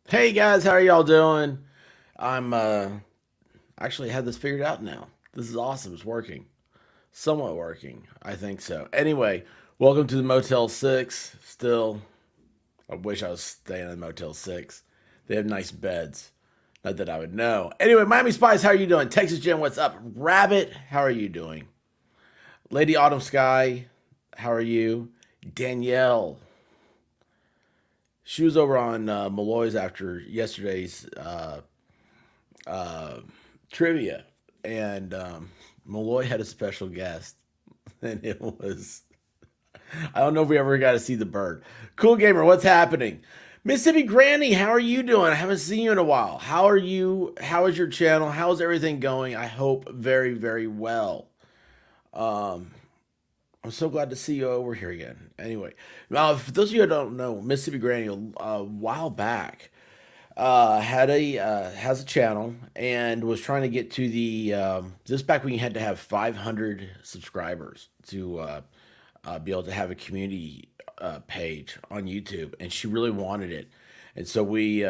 Hey guys, how are y'all doing? I'm actually had this figured out now. This is awesome. It's working. Somewhat working. I think so. Anyway, welcome to the Motel 6. Still, I wish I was staying in Motel 6. They have nice beds. Not that I would know. Anyway, Miami Spice, how are you doing? Texas Jen, what's up? Rabbit, how are you doing? Lady Autumn Sky, how are you? Danielle, she was over on Malloy's after yesterday's uh, trivia, and Malloy had a special guest, and it was I don't know if we ever got to see the bird. Cool gamer, what's happening? Mississippi Granny, how are you doing? I haven't seen you in a while. How are you? How is your channel? How's everything going? I hope very, very well. Um, I'm so glad to see you over here again. Anyway, now for those of you who don't know, Mississippi Granny, a while back, had a has a channel and was trying to get to the this back when you had to have 500 subscribers to be able to have a community page on YouTube, and she really wanted it, and so we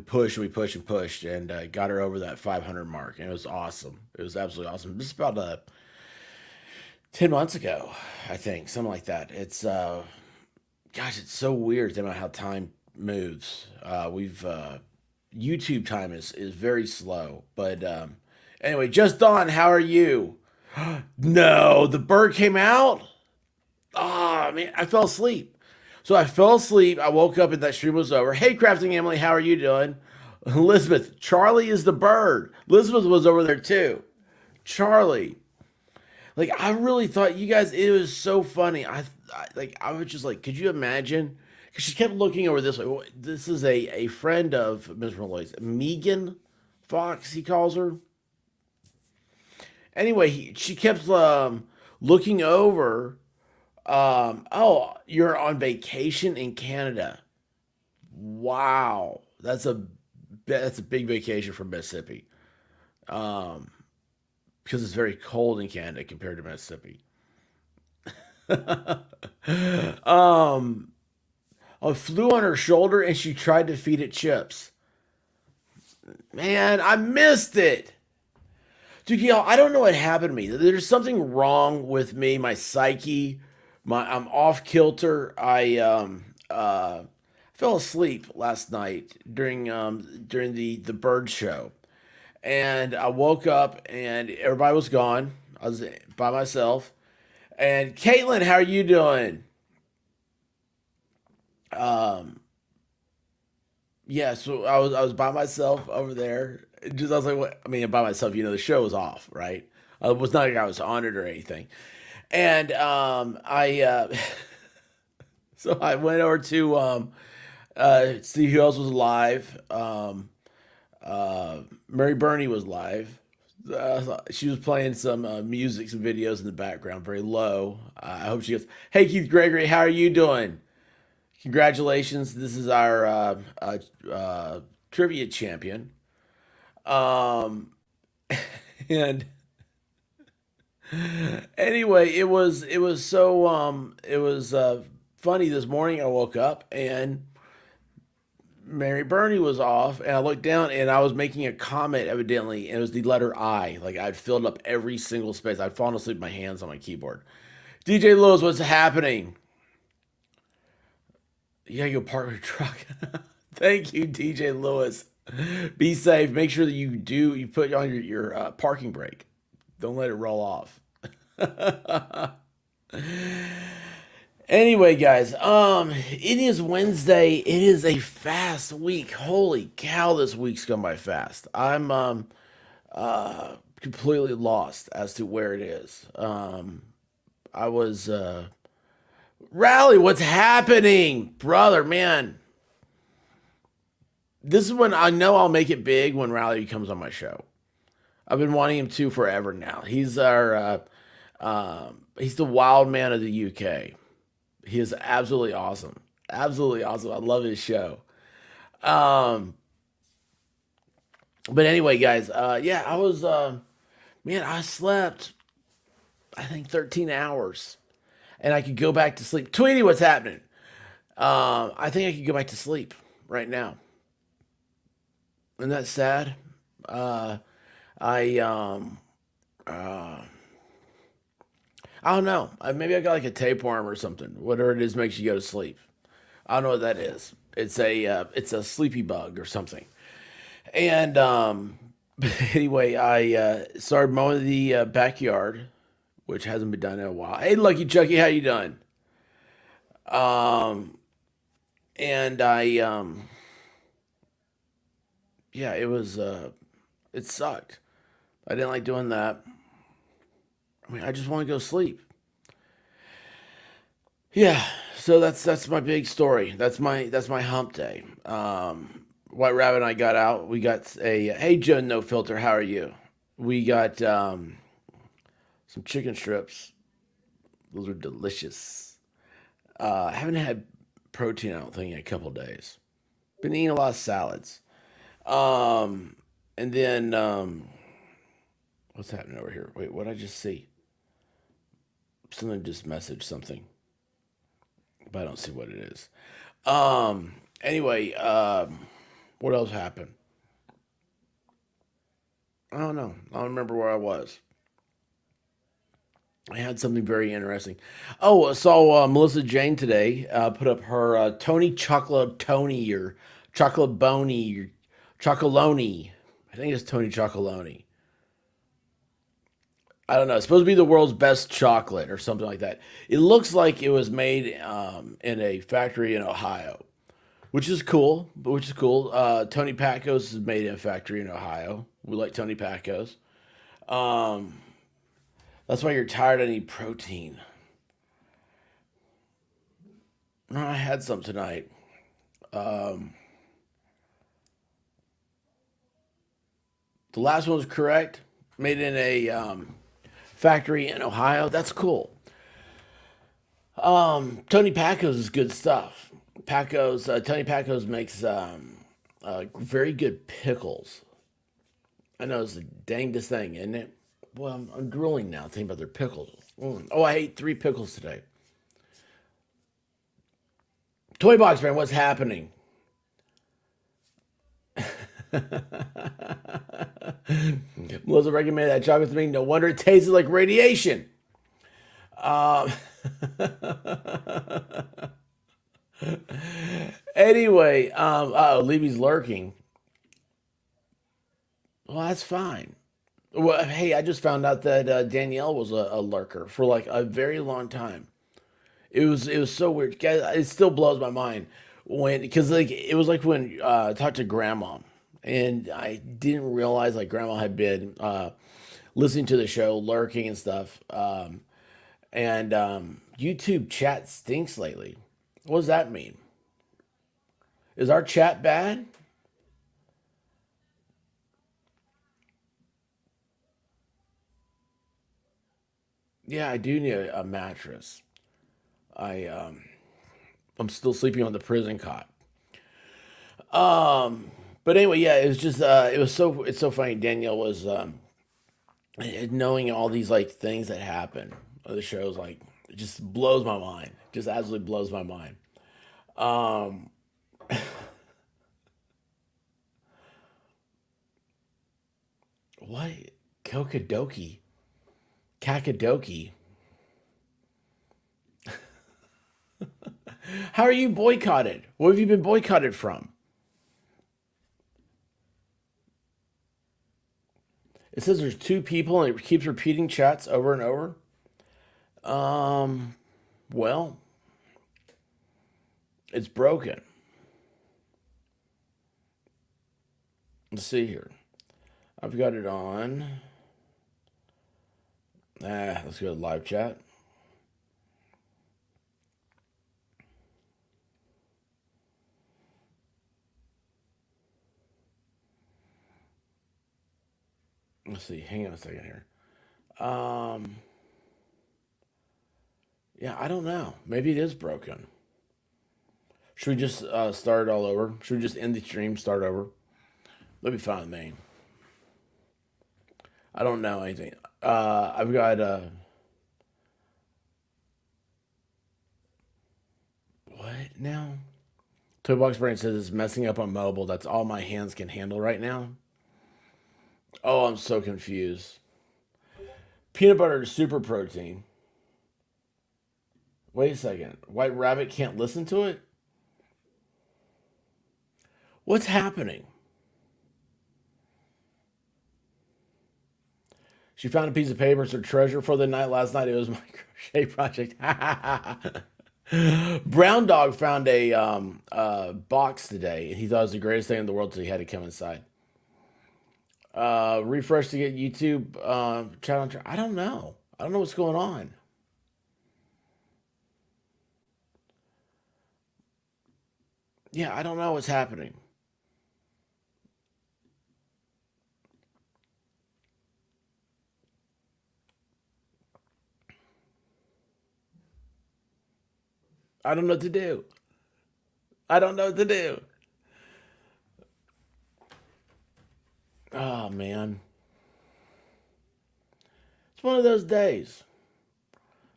pushed and we pushed and pushed and got her over that 500 mark, and it was awesome. It was absolutely awesome. Just about 10 months ago, I think, something like that. It's gosh, it's so weird to know how time moves. We've YouTube time is very slow. But anyway, just Dawn, how are you? No, the bird came out. Ah, man, I fell asleep. So I fell asleep. I woke up and that stream was over. Hey, Crafting Emily, how are you doing? Elizabeth, Charlie is the bird. Elizabeth was over there too. Charlie, like I really thought you guys. It was so funny. I was just like, could you imagine? Because she kept looking over this way. Well, this is a friend of Miss Malloy's, Megan Fox. He calls her. Anyway, she kept looking over. Oh, you're on vacation in Canada. Wow, that's a big vacation from Mississippi. Um, because it's very cold in Canada compared to Mississippi. um, I flew on her shoulder and she tried to feed it chips. Man, I missed it. Dude, y'all, I don't know what happened to me. There's something wrong with me, my psyche. I'm off kilter. I fell asleep last night during the bird show. And I woke up and everybody was gone. I was by myself. And Caitlin, how are you doing? Um, Yeah, so I was by myself over there. Just I was like, what? I mean, by myself. The show was off, right? It was not like I was on it or anything. And I so I went over to see who else was live. Mary Burney was live. She was playing some music, some videos in the background, very low. I hope she goes. Hey, Keith Gregory, how are you doing? Congratulations. This is our trivia champion. Um, and anyway, it was funny this morning. I woke up and Mary Burney was off, and I looked down and I was making a comment evidently, and it was the letter I. Like I'd filled up every single space. I'd fallen asleep with my hands on my keyboard. DJ Lewis, what's happening? You gotta go park your truck. Thank you, DJ Lewis. Be safe. Make sure that you put on your parking brake. Don't let it roll off. Anyway, guys, it is Wednesday. It is a fast week. Holy cow, this week's gone by fast. I'm completely lost as to where it is. I was Rally, what's happening? Brother, man. This is when I know I'll make it big when Rally comes on my show. I've been wanting him to forever now. He's the wild man of the UK. He is absolutely awesome. Absolutely awesome. I love his show. Um, but anyway, guys, yeah, man, I slept, I think 13 hours and I could go back to sleep. Tweety, what's happening? I think I could go back to sleep right now. Isn't that sad? Uh, I uh, I don't know. Maybe I got like a tapeworm or something. Whatever it is makes you go to sleep. I don't know what that is. It's a sleepy bug or something. And anyway, I started mowing the backyard, which hasn't been done in a while. Hey, Lucky Chucky, how you doing? Um, and I yeah, it sucked. I didn't like doing that. I mean, I just want to go sleep. Yeah, so that's my big story. That's my hump day. White Rabbit and I got out. We got a hey Joe No Filter. How are you? We got some chicken strips. Those are delicious. I haven't had protein. I don't think in a couple days. Been eating a lot of salads. Um, and then what's happening over here? Wait, what did I just see? Someone just messaged something, but I don't see what it is. Anyway, what else happened? I don't know. I don't remember where I was. I had something very interesting. Oh, I saw Melissa Jane today put up her Tony Chocolate Tony or Chocolate Boney or Chocolonely. I think it's Tony Chocolonely. I don't know. It's supposed to be the world's best chocolate or something like that. It looks like it was made in a factory in Ohio, which is cool. Which is cool. Tony Pacos is made in a factory in Ohio. We like Tony Pacos. Um, that's why you're tired. I need protein. I had some tonight. Um, the last one was correct. Made in a factory in Ohio. That's cool. Tony Pacos is good stuff. Tony Pacos makes very good pickles. I know it's the dangest thing, isn't it? Well, I'm drooling now thinking about their pickles. Oh, I ate 3 pickles today. Toy Box Man, what's happening? Melissa recommended that chocolate to me. No wonder it tasted like radiation. Um, anyway, Libby's lurking. Well, that's fine. Well, hey, I just found out that Danielle was a lurker for like a very long time. It was so weird. Guys, it still blows my mind when because like it was like when I talked to Grandma, and I didn't realize like Grandma had been listening to the show, lurking and stuff. And YouTube chat stinks lately. What does that mean? Is our chat bad? Yeah, I do need a mattress. I I'm still sleeping on the prison cot. But anyway, yeah, it was just it's so funny. Danielle was knowing all these like things that happen. The show's like it just blows my mind. Just absolutely blows my mind. Um, what? Kokadoki, Kakadoki. How are you boycotted? What have you been boycotted from? It says there's 2 people and it keeps repeating chats over and over. Um, well, it's broken. Let's see here. I've got it on. Let's go to live chat. Let's see. Hang on a second here. Um, yeah, I don't know. Maybe it is broken. Should we just start it all over? Should we just end the stream, start over? That'd be fine with me. I don't know anything. I've got what now? Toybox Brain says it's messing up on mobile. That's all my hands can handle right now. Oh, I'm so confused. Peanut butter is super protein. Wait a second. White Rabbit can't listen to it? What's happening? She found a piece of paper. It's her treasure for the night. Last night it was my crochet project. Brown Dog found a box today, and he thought it was the greatest thing in the world until he had to come inside. Refresh to get YouTube channel. I don't know. I don't know what's going on. Yeah, I don't know what's happening. I don't know what to do. I don't know what to do. Oh man, it's one of those days.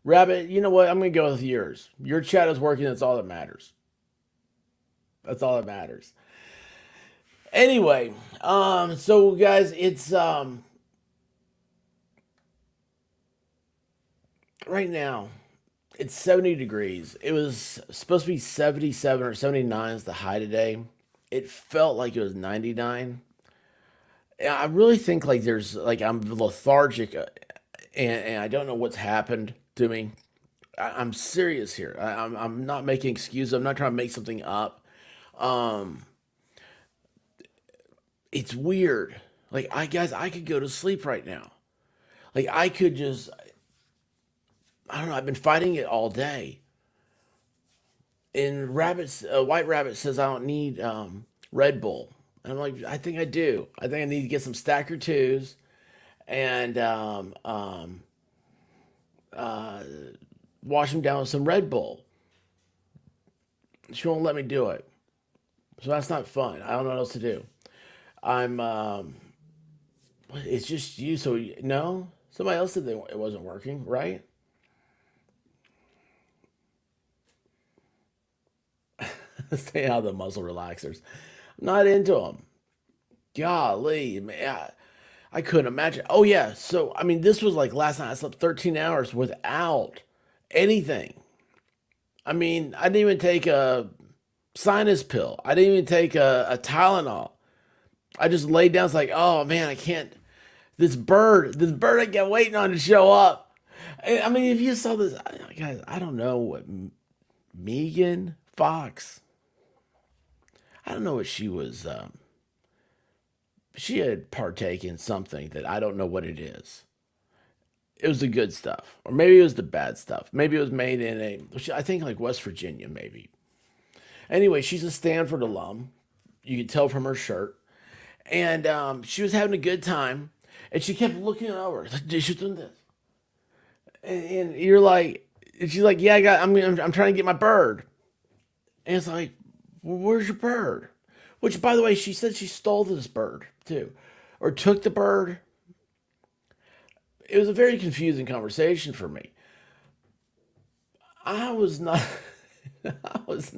Rabbit, you know what? I'm gonna go with yours. Your chat is working. That's all that matters. That's all that matters. Anyway, so guys, it's right now. It's 70 degrees. It was supposed to be 77 or 79 is the high today. It felt like it was 99. I really think like there's like I'm lethargic and I don't know what's happened to me. I'm serious here. I'm not making excuses. I'm not trying to make something up. Um, it's weird. Like I guys, I could go to sleep right now. Like I could just I don't know. I've been fighting it all day. And White Rabbit says I don't need Red Bull. And I'm like, I think I do. I think I need to get some Stacker twos and uh, wash them down with some Red Bull. She won't let me do it, so that's not fun. I don't know what else to do. I'm. It's just you. So no, somebody else said it wasn't working, right? Stay out of the muscle relaxers. I'm not into them. Golly, man. I couldn't imagine. Oh yeah. So I mean, this was like last night. I slept 13 hours without anything. I mean, I didn't even take a sinus pill. I didn't even take a Tylenol. I just laid down. It's like, oh man, I can't. This bird I kept waiting on to show up. I mean, if you saw this, guys, I don't know what Megan Fox. I don't know what she was. She had partaken in something that I don't know what it is. It was the good stuff, or maybe it was the bad stuff. Maybe it was made in I think like West Virginia, maybe. Anyway, she's a Stanford alum. You could tell from her shirt, and she was having a good time, and she kept looking over. She's doing this, and you're like, and she's like, yeah, I'm trying to get my bird, and it's like, well, where's your bird? Which, by the way, she said she stole this bird too, or took the bird. It was a very confusing conversation for me. I was not. I was.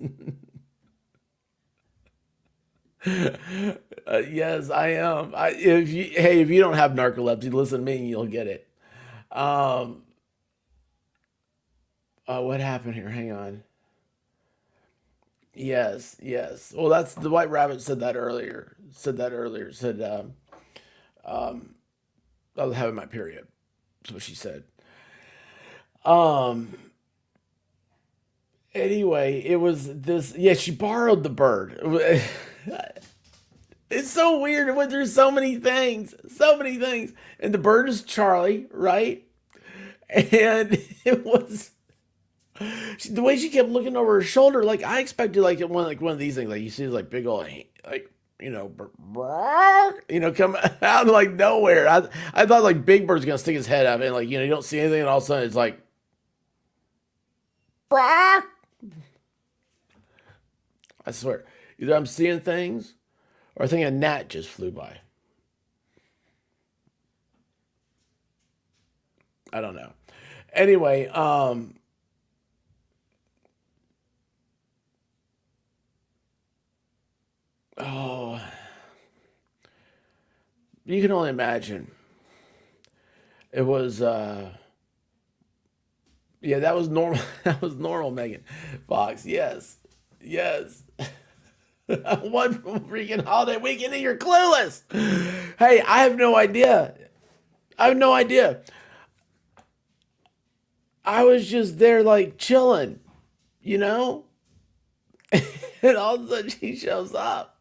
Yes, I am. If you don't have narcolepsy, listen to me and you'll get it. Um, what happened here? Hang on. Yes, yes. Well, that's the White Rabbit said that earlier. Said that earlier. Said I was having my period. That's what she said. Um. Anyway, it was this. Yeah, she borrowed the bird. It's so weird. It went through so many things, and the bird is Charlie, right? And it was the way she kept looking over her shoulder. Like I expected, like one of these things, like you see, like big old, like come out of like nowhere. I thought like Big Bird's gonna stick his head up, and like you don't see anything, and all of a sudden it's like, I swear, either I'm seeing things, or I think a gnat just flew by. I don't know. Anyway, Oh, you can only imagine. It was, yeah, that was normal. That was normal, Megan Fox. Yes, yes. One freaking holiday weekend and you're clueless. Hey, I have no idea. I have no idea. I was just there like chilling, you know? And all of a sudden she shows up.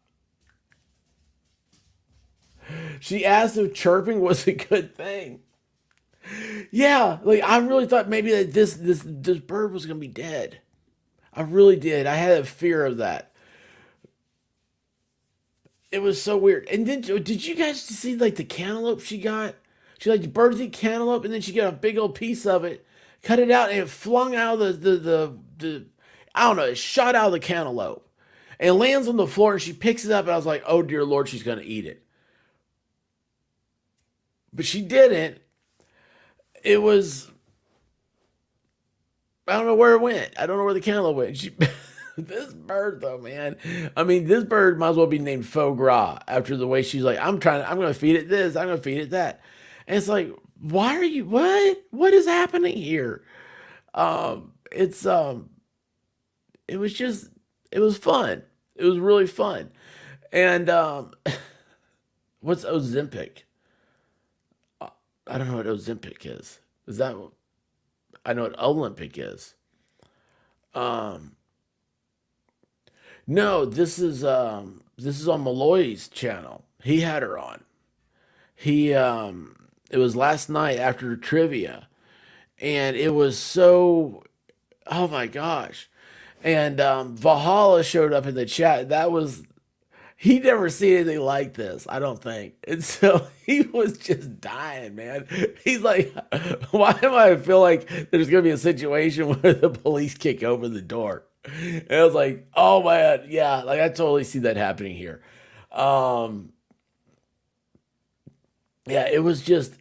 She asked if chirping was a good thing. Yeah, like I really thought maybe that this bird was gonna be dead. I really did. I had a fear of that. It was so weird. And then did you guys see like the cantaloupe she got? She like birdseed cantaloupe, and then she got a big old piece of it, cut it out, and it flung out of the I don't know, it shot out of the cantaloupe. And it lands on the floor and she picks it up and I was like, oh dear Lord, she's gonna eat it. But she didn't. It was I don't know where it went. I don't know where the cantaloupe went. She this bird though, man. I mean, this bird might as well be named Faux Gras after the way she's like, I'm gonna feed it this, I'm gonna feed it that. And it's like, why are you what is happening here? It's it was just it was fun. It was really fun. And what's Ozempic? I don't know what Ozempic is. Is that I know what Olympic is. Um no, this is on Malloy's channel. He had her on. He it was last night after trivia and it was so oh my gosh. And Valhalla showed up in the chat. That was he never seen anything like this, I don't think. And so he was just dying, man. He's like, why do I feel like there's gonna be a situation where the police kick open the door? And I was like, oh man, yeah, like I totally see that happening here. Um, yeah, it was just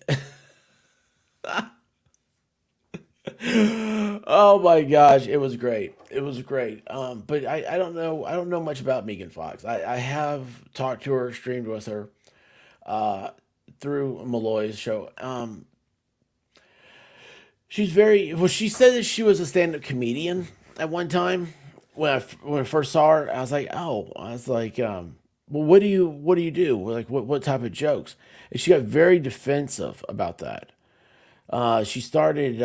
oh my gosh, it was great. It was great. But I don't know much about Megan Fox. I have talked to her, streamed with her, uh, through Malloy's show. She's very well. She said that she was a stand-up comedian at one time. When I first saw her, I was like, oh, I was like, well, what do you do? Like, what type of jokes? And she got very defensive about that. She started.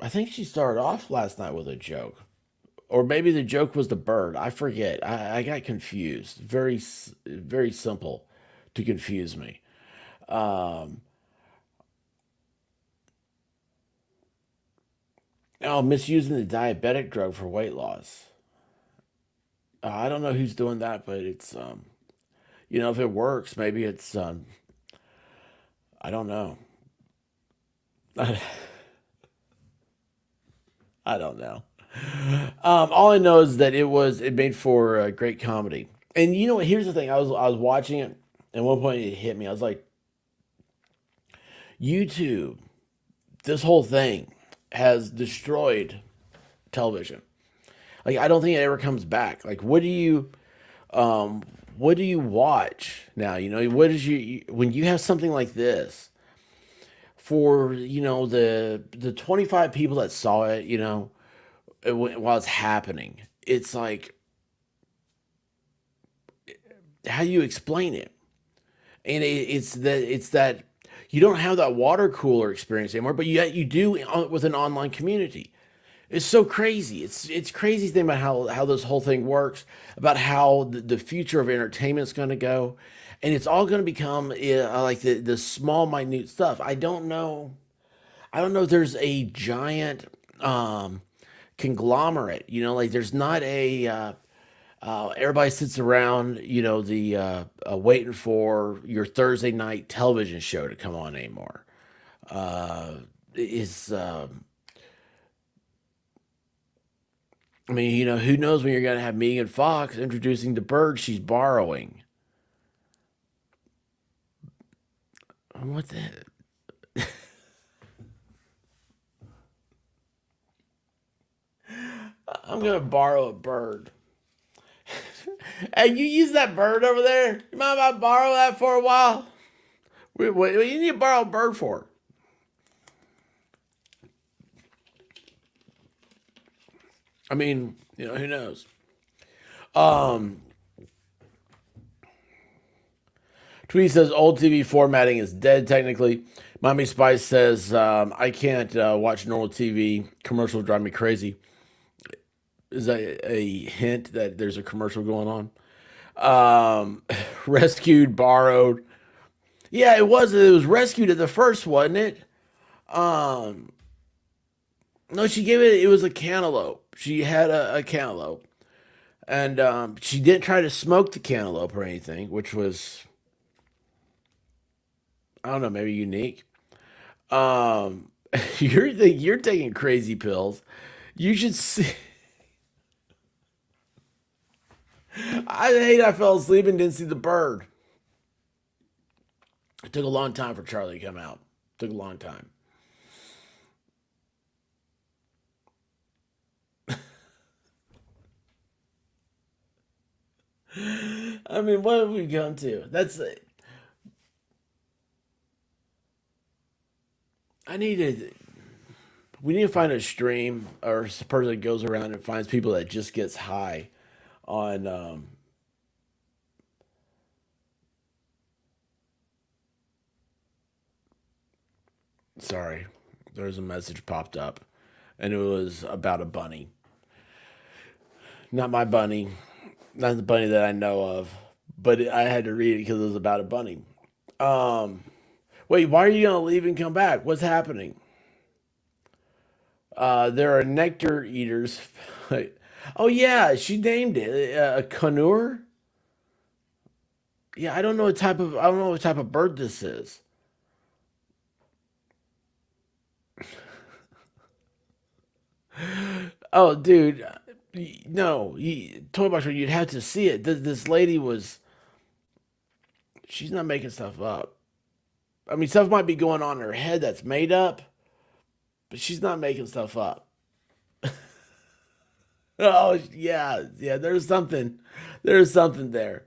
I think she started off last night with a joke, or maybe the joke was the bird. I forget. I got confused. Very simple to confuse me. Um, oh, misusing the diabetic drug for weight loss. I don't know who's doing that, but it's you know, if it works, maybe it's I don't know. I don't know. All I know is that it made for great comedy. And you know what? Here's the thing. I was watching it. At one point, it hit me. I was like, YouTube, this whole thing has destroyed television. Like, I don't think it ever comes back. Like, what do you watch now? You know, what is when you have something like this for you know the 25 people that saw it, you know, while it's happening, it's like how do you explain it? And it's that you don't have that water cooler experience anymore, but yet you do with an online community. It's so crazy. It's crazy to think about how this whole thing works, about how the future of entertainment is going to go, and it's all going to become like the small, minute stuff. I don't know. I don't know if there's a giant conglomerate. You know, like there's not a everybody sits around. You know, the waiting for your Thursday night television show to come on anymore. Uh, is I mean, you know, who knows when you're going to have Megan Fox introducing the bird she's borrowing? What the? I'm going to borrow a bird. Hey, you use that bird over there? You mind if I borrow that for a while? What you need to borrow a bird for? I mean, who knows? Um, Tweet says old TV formatting is dead technically. Mommy Spice says I can't watch normal TV. Commercials drive me crazy. Is that a hint that there's a commercial going on? Rescued, borrowed. Yeah, it was. It was rescued at the first, wasn't it? Um, no, she gave it. It was a cantaloupe. She had a cantaloupe, and she didn't try to smoke the cantaloupe or anything, which was I don't know, maybe unique. Um, you're taking crazy pills. You should see. I hate I fell asleep and didn't see the bird. It took a long time for Charlie to come out. It took a long time. I mean, what have we come to? I need to. We need to find a stream or a person that goes around and finds people that just gets high on. Sorry, there's a message popped up, and it was about a bunny. Not my bunny, not the bunny that I know of, but I had to read it because it was about a bunny. Um, Wait, why are you gonna leave and come back? What's happening? There are nectar eaters. Oh yeah, she named it a conure. Yeah, I don't know what type of bird this is. Oh, dude, no, toy box. You'd have to see it. This lady was. She's not making stuff up. I mean, stuff might be going on in her head that's made up, but she's not making stuff up. Oh yeah, yeah. There's something there.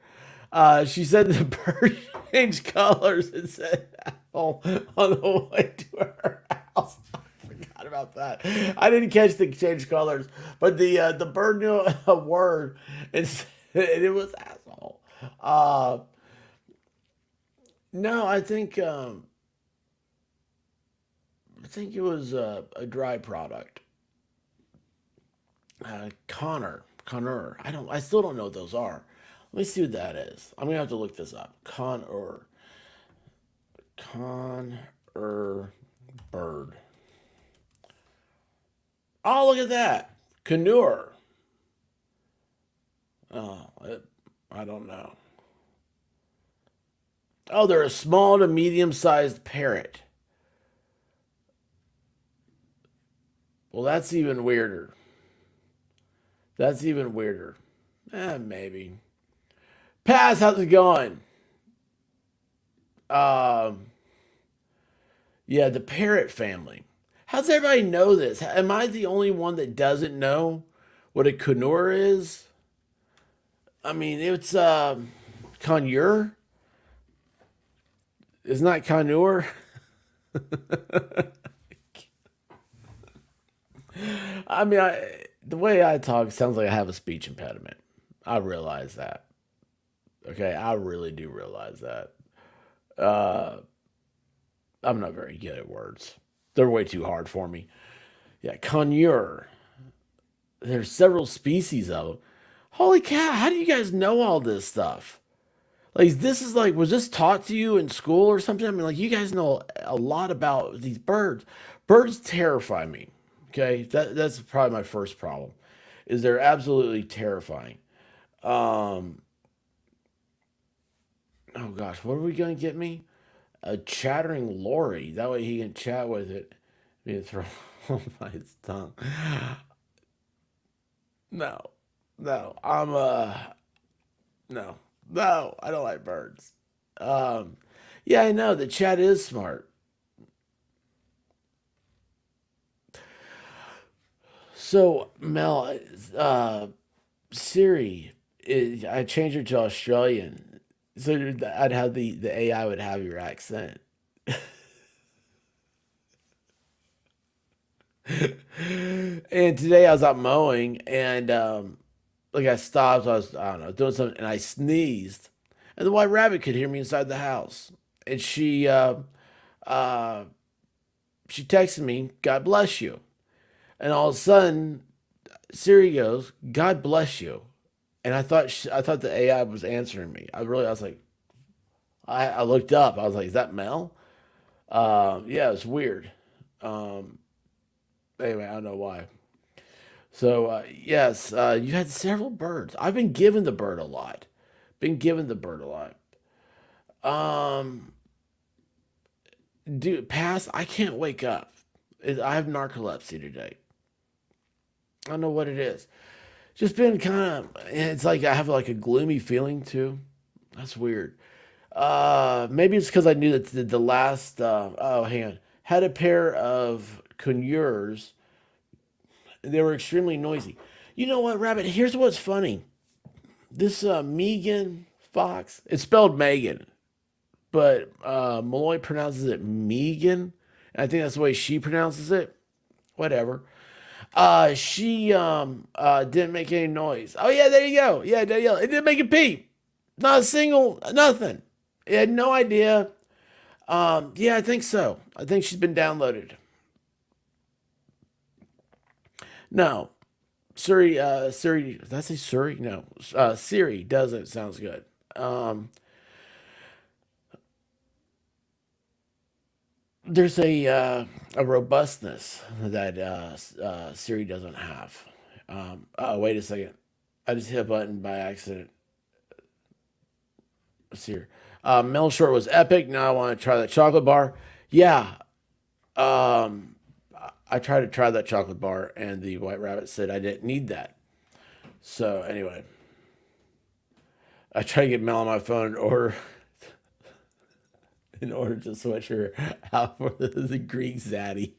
She said the bird changed colors and said apple on the way to her house. I forgot about that. I didn't catch the change colors, but the bird knew a word and, and it was asshole. Uh, no, I think it was a dry product. Connor. I still don't know what those are. Let me see what that is. I'm gonna have to look this up. Connor bird. Oh, look at that. Canure. Oh, I don't know. Oh, they're a small to medium sized parrot. Well, that's even weirder. That's even weirder. Maybe. Pass, how's it going? Um, yeah, the parrot family. How's everybody know this? Am I the only one that doesn't know what a conure is? I mean, it's conure. It's not conure. I mean, the way I talk sounds like I have a speech impediment. I realize that. Okay, I really do realize that. Uh, I'm not very good at words. They're way too hard for me. Yeah, conure. There's several species of them. Holy cow! How do you guys know all this stuff? Like, this is like, was this taught to you in school or something? I mean, like, you guys know a lot about these birds. Birds terrify me. Okay, that's probably my first problem. Is they're absolutely terrifying. Um, oh gosh, what are we gonna get me? A chattering lorry. That way he can chat with it. Be throw by its tongue. No, no, no, no. I don't like birds. Um, yeah, I know the chat is smart. So Mel, uh, Siri I changed it to Australian, so I'd have the AI would have your accent. And today I was out mowing, and like I stopped. I don't know, doing something, and I sneezed, and the white rabbit could hear me inside the house, and uh, she texted me, "God bless you," and all of a sudden Siri goes, "God bless you," and I thought the AI was answering me. I was like, I looked up. I was like, "Is that Mel?" Yeah, it's weird. Um, anyway, I don't know why. So yes, you had several birds. I've been given the bird a lot. Been given the bird a lot. Um, dude, pass. I can't wake up. I have narcolepsy today. I don't know what it is. Just been kind of. It's like I have like a gloomy feeling too. That's weird. Maybe it's because I knew that the last. Oh, hang on. Had a pair of conures. They were extremely noisy. You know what, Rabbit? Here's what's funny. This Megan Fox. It's spelled Megan, but Malloy pronounces it Megan. And I think that's the way she pronounces it. Whatever. She didn't make any noise. Oh yeah, there you go. Yeah, Danielle. It didn't make a peep. Not a single nothing. It had no idea. Yeah, I think so. I think she's been downloaded. No. Siri, did I say Siri? No. Siri does it. Sounds good. Um, there's a robustness that Siri doesn't have. Oh, wait a second. I just hit a button by accident. Let's see here. Mel Short was epic. Now I want to try that chocolate bar. Yeah. Um, I tried to try that chocolate bar, and the White Rabbit said I didn't need that. So anyway, I tried to get Mel on my phone in order to switch her out for the Greek zaddy.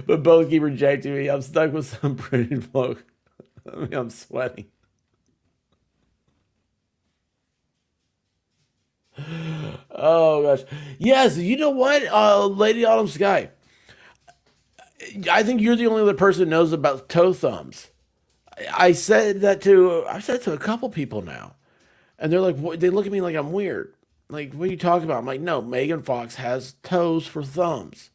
But both keep rejecting me. I'm stuck with some pretty bloke. I mean, I'm sweating. Oh gosh. Yes, you know what? Lady Autumn Sky. I think you're the only other person that knows about toe thumbs. I said it to a couple people now. And they're like, they look at me like I'm weird. Like, what are you talking about? I'm like, no, Megan Fox has toes for thumbs.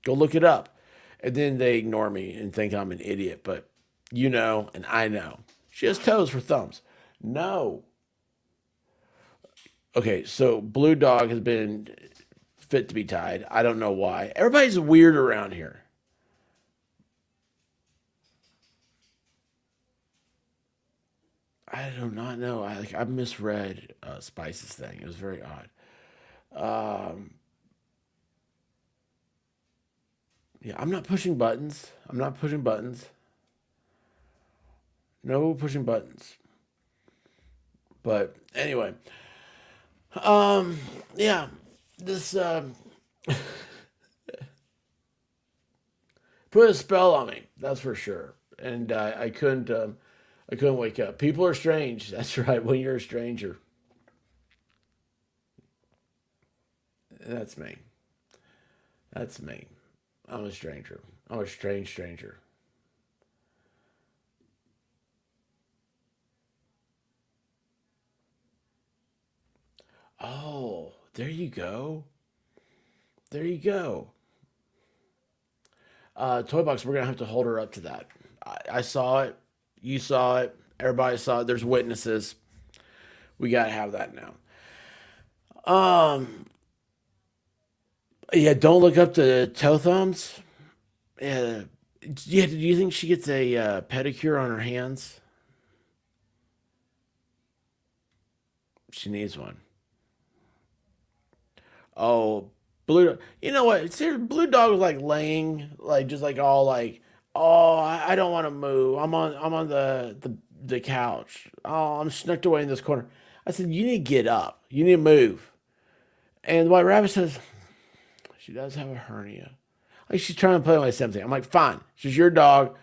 Go look it up. And then they ignore me and think I'm an idiot. But you know, and I know. She has toes for thumbs. No. Okay, so Blue Dog has been fit to be tied. I don't know why. Everybody's weird around here. I do not know. I misread Spice's thing. It was very odd. Um, yeah, I'm not pushing buttons. I'm not pushing buttons. No pushing buttons. But anyway, um, yeah, this put a spell on me. That's for sure. And I couldn't wake up. People are strange. That's right. When you're a stranger, that's me. That's me. I'm a stranger. I'm a strange stranger. Oh, there you go. There you go. Toy Box, we're gonna have to hold her up to that. I saw it. You saw it. Everybody saw it. There's witnesses. We gotta have that now. Um, yeah. Don't look up the toe thumbs. Yeah. Yeah. Do you think she gets a pedicure on her hands? She needs one. Oh, blue. You know what? See, blue dog was like laying, like just like all like, oh, I don't want to move. I'm on the couch. Oh, I'm snucked away in this corner. I said, you need to get up. You need to move. And the White Rabbit says, she does have a hernia. Like she's trying to play my something. I'm like, fine. She's your dog.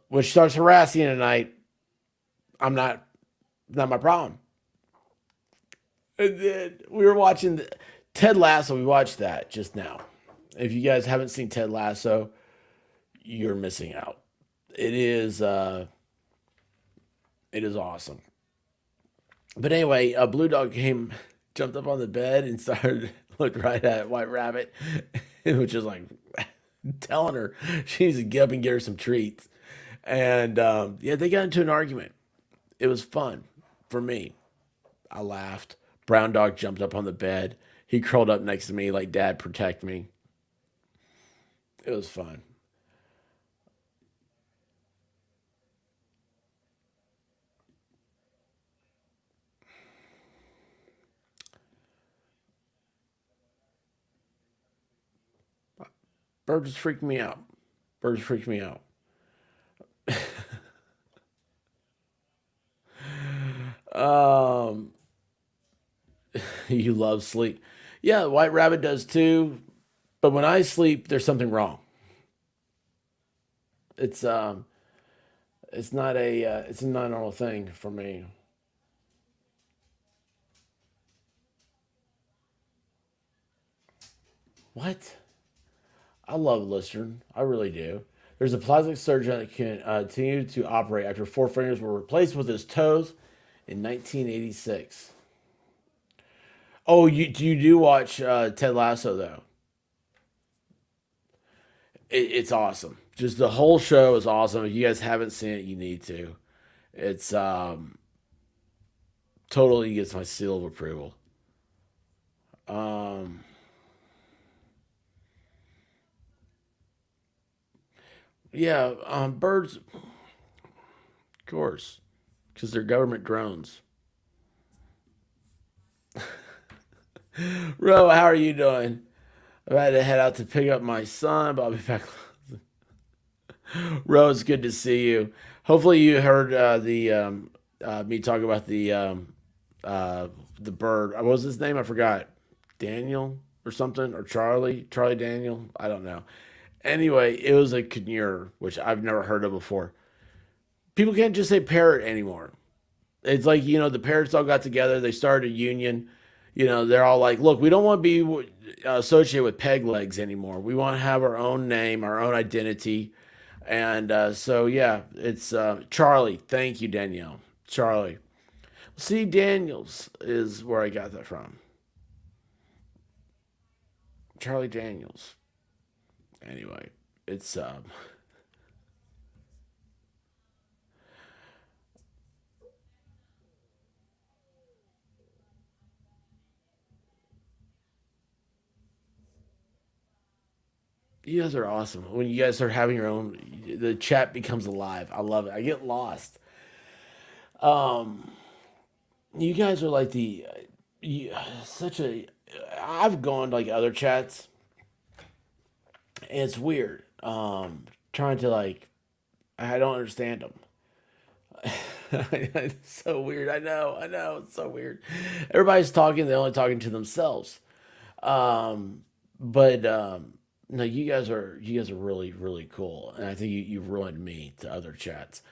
When she starts harassing you tonight, I'm not my problem. And then we were watching Ted Lasso. We watched that just now. If you guys haven't seen Ted Lasso, you're missing out. It is it is awesome. But anyway, a blue dog came, jumped up on the bed and started looked right at White Rabbit, which is like telling her she needs to get up and get her some treats. And yeah, they got into an argument. It was fun for me. I laughed. Brown dog jumped up on the bed. He curled up next to me like, Dad, protect me. It was fun. Birds freak me out. Birds freak me out. Um, you love sleep. Yeah, White Rabbit does too. But when I sleep, there's something wrong. It's um, it's not a normal thing for me. What? I love Lister. I really do. There's a plastic surgeon that can continue to operate after four fingers were replaced with his toes in 1986. Oh, you do watch Ted Lasso though? It's awesome. Just the whole show is awesome. If you guys haven't seen it, you need to. It's totally gets my seal of approval. Um, yeah, birds, of course, because they're government drones. Ro, how are you doing? I had to head out to pick up my son, but I'll be back. Ro, it's good to see you. Hopefully, you heard the me talk about uh, the bird. What was his name? I forgot. Daniel or something or Charlie. Charlie Daniel. I don't know. Anyway, it was a conure, which I've never heard of before. People can't just say parrot anymore. It's like, the parrots all got together. They started a union. They're all like, look, we don't want to be associated with peg legs anymore. We want to have our own name, our own identity. And so, yeah, it's Charlie. Thank you, Danielle. Charlie. C. Daniels is where I got that from. Charlie Daniels. Anyway, it's you guys are awesome. When you guys start having your own, the chat becomes alive. I love it. I get lost. Um, you guys are like you, such a. I've gone to like other chats, and it's weird. Trying to like, I don't understand them. It's so weird. I know. It's so weird. Everybody's talking. They're only talking to themselves. Um, but no, you guys are really really cool, and I think you've ruined me to other chats.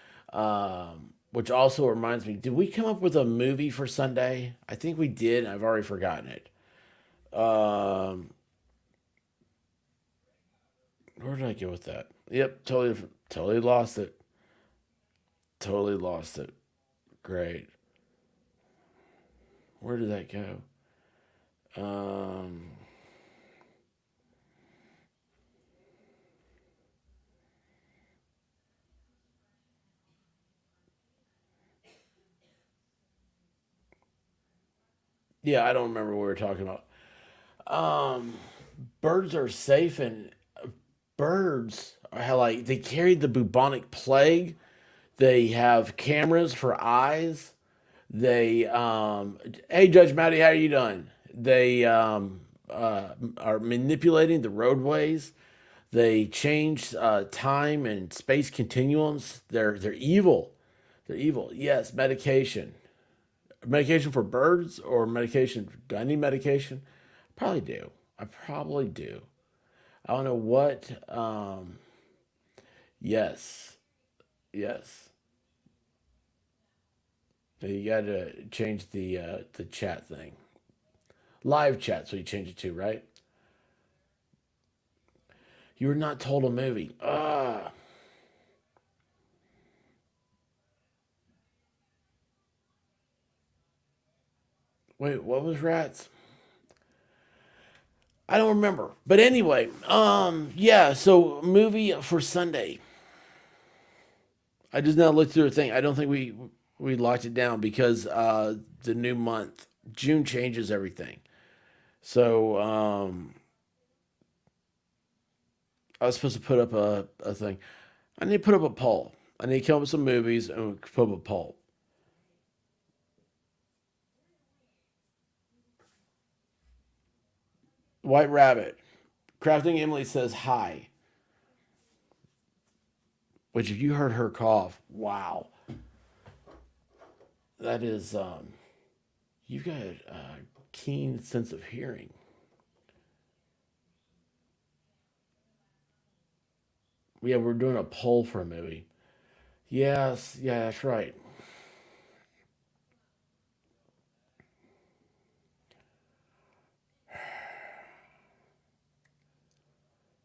Which also reminds me, did we come up with a movie for Sunday? I think we did. And I've already forgotten it. Um, where did I go with that? Yep, totally lost it. Totally lost it. Great. Where did that go? Um, yeah, I don't remember what we were talking about. Um, birds are safe, and birds are like they carried the bubonic plague. They have cameras for eyes. They hey Judge Maddie, how are you doing? They are manipulating the roadways. They change time and space continuums. They're evil. They're evil. Yes, medication. Medication for birds or medication? Do I need medication? Probably do. I probably do. I don't know what. Yes, yes. You got to change the chat thing. Live chat, so you change it to, right? You were not told a movie. Ah. Wait, what was Rats? I don't remember. But anyway, yeah, so movie for Sunday. I just now looked through the thing. I don't think we locked it down because the new month, June changes everything. So I was supposed to put up a thing. I need to put up a poll. I need to come up with some movies and put up a poll. White Rabbit. Crafting Emily says hi. Which if you heard her cough, wow. That is you've got a keen sense of hearing. Yeah, we're doing a poll for a movie. Yes, yeah, that's right.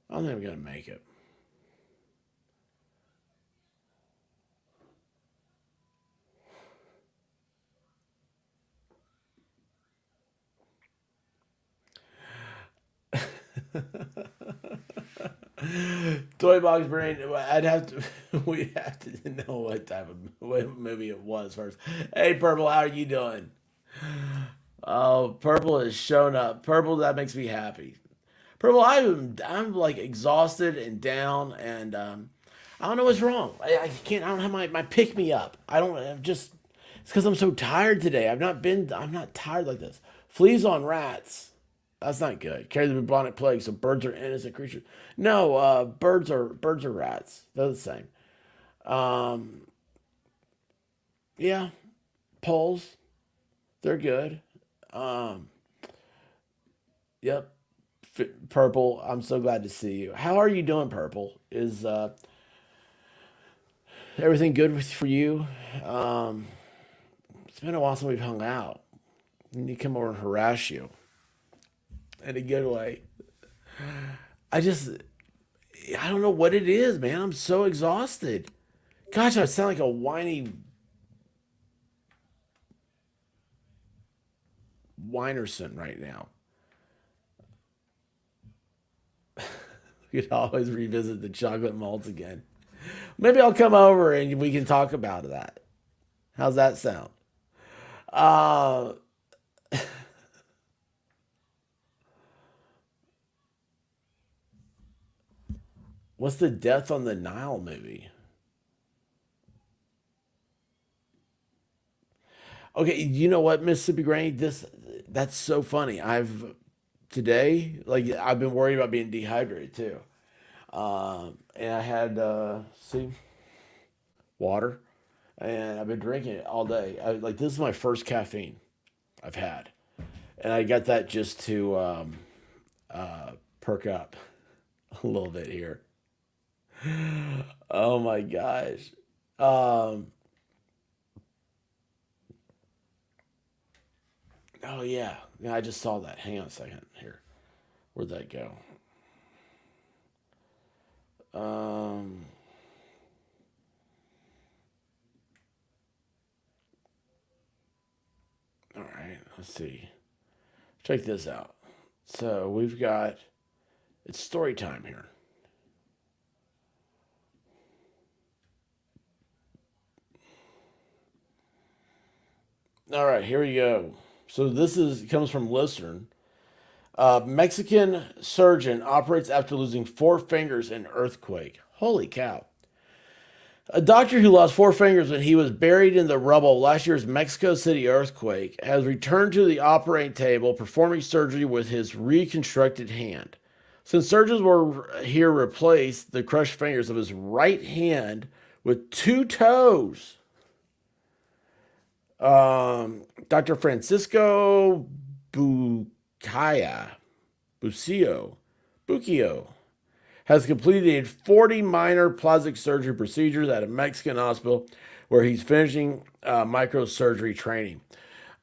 I don't think I'm gonna make it. Toy Box Brain. I'd have to. We have to know what type of what movie it was first. Hey, Purple, how are you doing? Oh, Purple has shown up. Purple, that makes me happy. Purple, I'm like exhausted and down, and I don't know what's wrong. I can't. I don't have my pick me up. I don't. I'm just. It's because I'm so tired today. I've not been. I'm not tired like this. Fleas on rats. That's not good. Carry the bubonic plague, so birds are innocent creatures. No, birds are rats. They're the same. Um, yeah, poles. They're good. Um, yep. Purple. I'm so glad to see you. How are you doing, Purple? Is everything good for you? Um, it's been a while since we've hung out. I need to come over and harass you in a good way. I just, I don't know what it is, man. I'm so exhausted. Gosh, I sound like a whiny whinerson right now. We could always revisit the chocolate malts again. Maybe I'll come over and we can talk about that. How's that sound? Uh, what's the Death on the Nile movie? Okay, you know what, Mississippi Granny? That's so funny. I've today, like I've been worried about being dehydrated too. And I had see water, and I've been drinking it all day. Like this is my first caffeine I've had, and I got that just to perk up a little bit here. Oh my gosh. Um, oh yeah, yeah. I just saw that. Hang on a second here. Where'd that go? Um, all right. Let's see. Check this out. So we've got it's story time here. All right, here we go. So this is comes from Listern. Mexican surgeon operates after losing four fingers in earthquake. Holy cow. A doctor who lost four fingers when he was buried in the rubble of last year's Mexico City earthquake has returned to the operating table performing surgery with his reconstructed hand. Since surgeons were here replaced the crushed fingers of his right hand with two toes. Dr. Francisco Bucaya, Bucio, Buccio has completed 40 minor plastic surgery procedures at a Mexican hospital where he's finishing microsurgery training.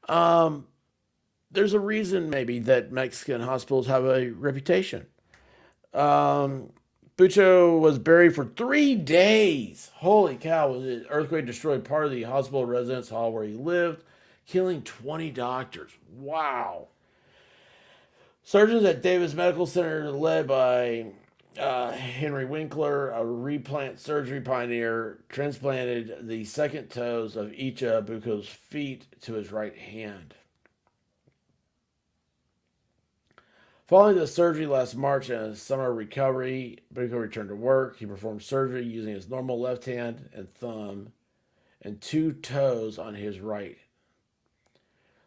Um, there's a reason maybe that Mexican hospitals have a reputation. Um, Bucho was buried for 3 days. Holy cow! The earthquake destroyed part of the hospital residence hall where he lived, killing 20 doctors. Wow. Surgeons at Davis Medical Center, led by Henry Winkler, a replant surgery pioneer, transplanted the second toes of each of Bucho's feet to his right hand. Following the surgery last March and a summer recovery, Bucho returned to work. He performed surgery using his normal left hand and thumb and two toes on his right.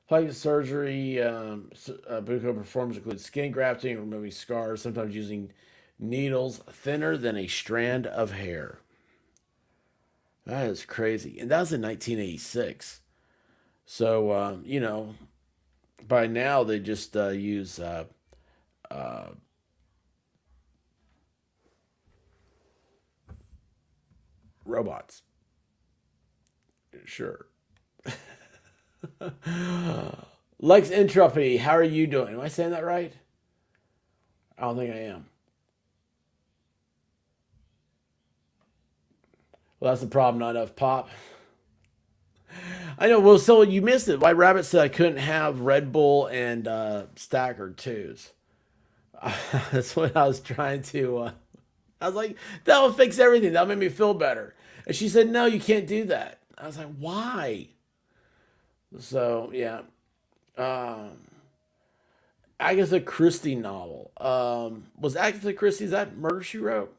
Plastic surgery Bucho performs includes skin grafting, removing scars, sometimes using needles thinner than a strand of hair. That is crazy. And that was in 1986. So, by now they just use uh, robots. Sure. Lex Entropy, how are you doing? Am I saying that right? I don't think I am. Well, that's the problem. Not enough pop. I know. Well, so you missed it. White Rabbit said I couldn't have Red Bull and Stacker twos. That's what I was trying to. I was like, that will fix everything. That'll make me feel better. And she said, no, you can't do that. I was like, why? So yeah, um, Agatha Christie novel. Was Agatha Christie, is that Murder She Wrote?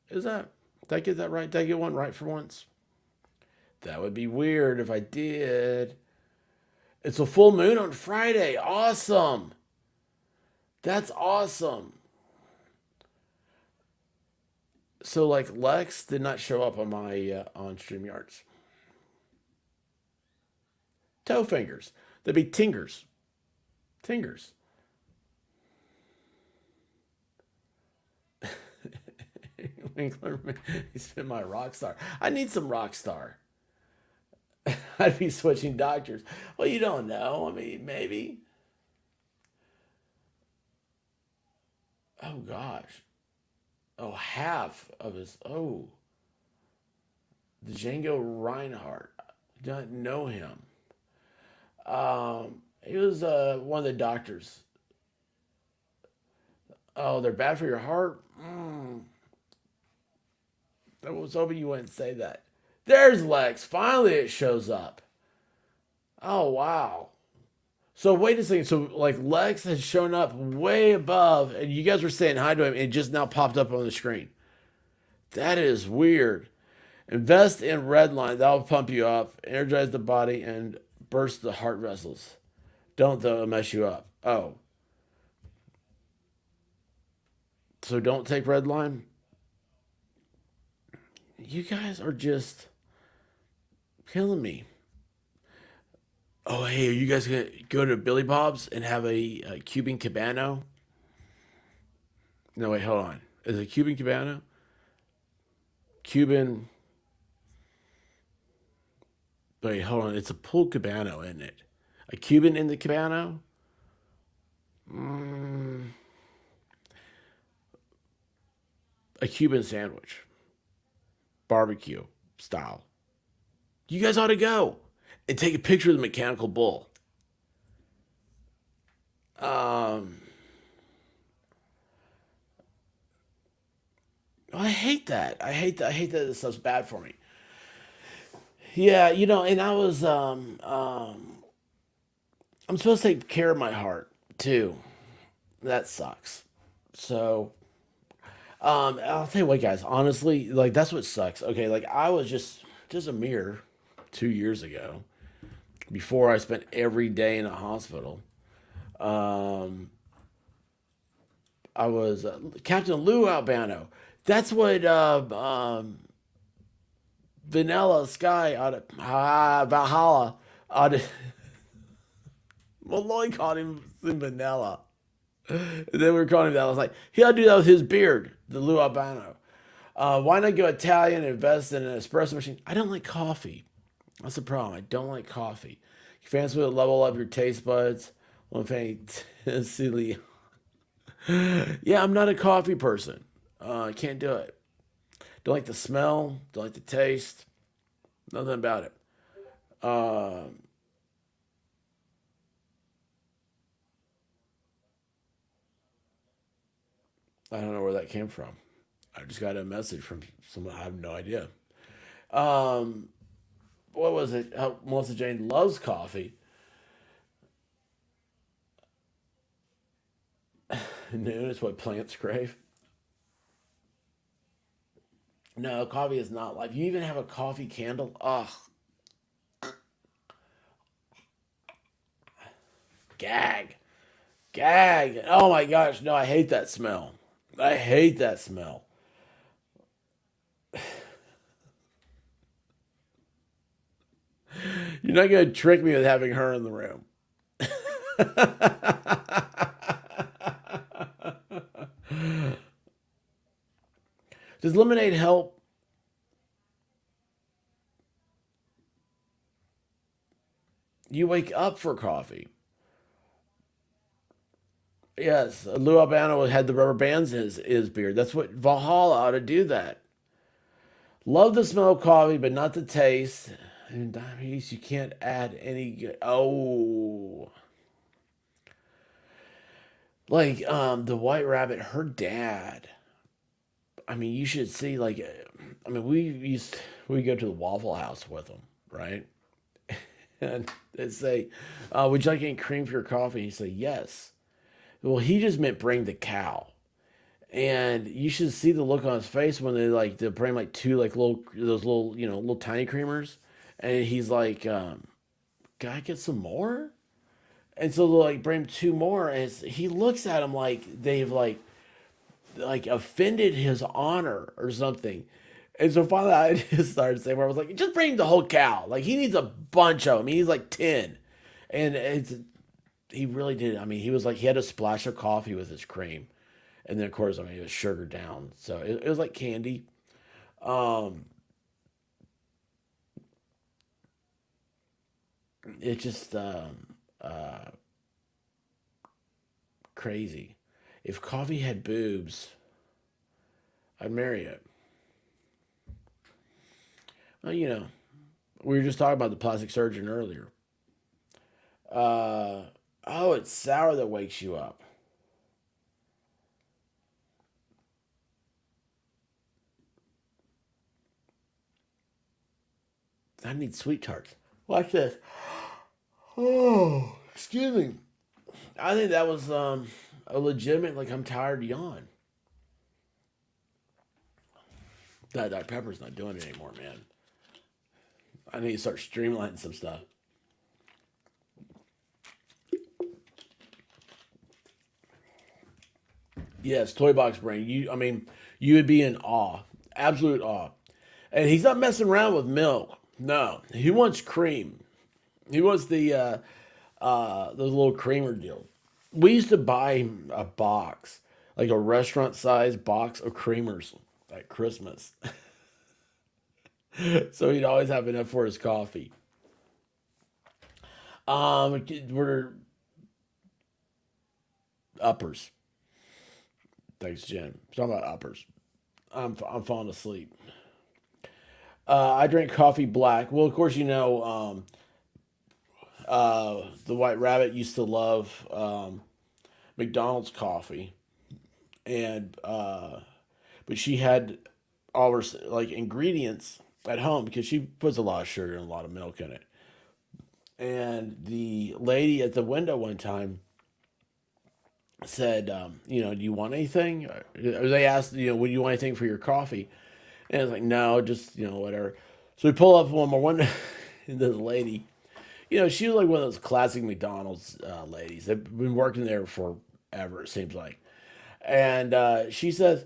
Is that? Did I get that right? Did I get one right for once? That would be weird if I did. It's a full moon on Friday. Awesome. That's awesome. So like Lex did not show up on my on StreamYards. Toe fingers. They'd be tingers. Tingers. Winkler, he's been my rock star. I need some rock star. I'd be switching doctors. Well, you don't know. I mean, maybe. Oh gosh. Oh, half of his. Oh, the Django Reinhardt. Don't know him. He was one of the doctors. Oh, they're bad for your heart. I was hoping you wouldn't say that. There's Lex. Finally, it shows up. Oh wow. So wait a second. So like Lex has shown up way above, and you guys were saying hi to him, and it just now popped up on the screen. That is weird. Invest in Redline. That'll pump you up, energize the body, and burst the heart vessels. Don't though, it'll mess you up. Oh, so don't take Redline. You guys are just killing me. Oh, hey, are you guys gonna go to Billy Bob's and have a Cuban Cabano? No, wait, hold on. Is it Cuban Cabano? Cuban. Wait, hold on. It's a pulled Cabano, isn't it? A Cuban in the Cabano? Mm, a Cuban sandwich, barbecue style. You guys ought to go and take a picture of the mechanical bull. Um, I hate that. I hate that. I hate that this stuff's bad for me. Yeah, and I was I'm supposed to take care of my heart too. That sucks. So, I'll tell you what, guys. Honestly, like that's what sucks. Okay, like I was just a mere 2 years ago before I spent every day in a hospital. Um, I was Captain Lou Albano. That's what Vanilla Sky out of Valhalla out of Malloy called him Vanilla. And then we were calling him that. I was like, he ought to do that with his beard, the Lou Albano. Why not go Italian and invest in an espresso machine? I don't like coffee. That's the problem. I don't like coffee. You fancy to level up your taste buds? One silly. Yeah, I'm not a coffee person. I can't do it. Don't like the smell. Don't like the taste. Nothing about it. Uh, I don't know where that came from. I just got a message from someone. I have no idea. Um, what was it? How Melissa Jane loves coffee. Noon is what plants crave. No, coffee is not life. You even have a coffee candle. Ugh, gag, gag. Oh my gosh, no, I hate that smell. I hate that smell. You're not gonna trick me with having her in the room. Does lemonade help? You wake up for coffee. Yes, Lou Albano had the rubber bands in his beard. That's what Valhalla ought to do that. Love the smell of coffee, but not the taste. And diabetes, you can't add any. Oh, like the White Rabbit, her dad. I mean, you should see like, I mean, we go to the Waffle House with them, right? And they say, "Would you like any cream for your coffee?" And he say, "Yes." Well, he just meant bring the cow. And you should see the look on his face when they bring like two like little those little little tiny creamers, and he's like, "Can I get some more?" And so they'll like bring him two more, and he looks at him like they've like offended his honor or something. And so finally, I just started saying, where I was like, "Just bring him the whole cow. Like he needs a bunch of them. He needs like 10." And he really did. I mean, he was like he had a splash of coffee with his cream, and then of course, I mean, it was sugar down, so it was like candy. Um, it just crazy. If coffee had boobs, I'd marry it. Well, we were just talking about the plastic surgeon earlier. Uh, oh, it's sour that wakes you up. I need sweet tarts. Watch this. Oh, excuse me. I think that was a legitimate like I'm tired yawn. That pepper's not doing it anymore, man. I need to start streamlining some stuff. Yes, toy box brain. I mean, you would be in awe, absolute awe. And he's not messing around with milk. No, he wants cream. He wants those little creamer deals. We used to buy a box, like a restaurant size box of creamers at Christmas, so he'd always have enough for his coffee. We're uppers. Thanks, Jen. Talking about uppers. I'm falling asleep. I drink coffee black. Well, of course, the White Rabbit used to love McDonald's coffee, and but she had all her like ingredients at home because she puts a lot of sugar and a lot of milk in it. And the lady at the window one time said, "Do you want anything?" Or they asked, "Would you want anything for your coffee?" And I was like, "No, just whatever." So we pull up one more one. And this lady, she was like one of those classic McDonald's ladies. They've been working there forever, it seems like. And she says,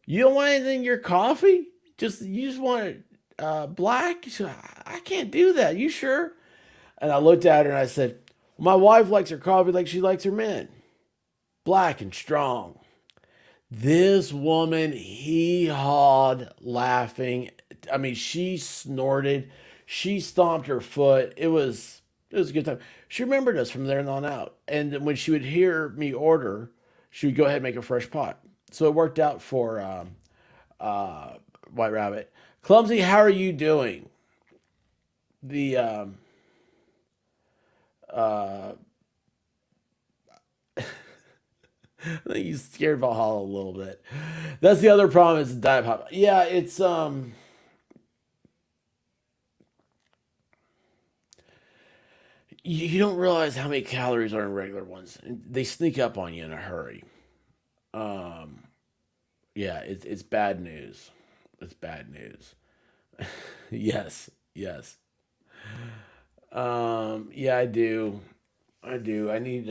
"You don't want anything in your coffee? You just want it black?" She said, "I can't do that. You sure?" And I looked at her and I said, "My wife likes her coffee like she likes her men, black and strong. This woman hee hawed laughing. I mean, she snorted, she stomped her foot. It was a good time. She remembered us from there on out. And when she would hear me order, she would go ahead and make a fresh pot. So it worked out for uh, White Rabbit. Clumsy, how are you doing? The uh, I think he's scared Valhalla a little bit. That's the other problem is diet pop. Yeah, it's you don't realize how many calories are in regular ones. They sneak up on you in a hurry. Um, yeah, it's bad news. It's bad news. Yes, yes. Yeah, I do. I do. I need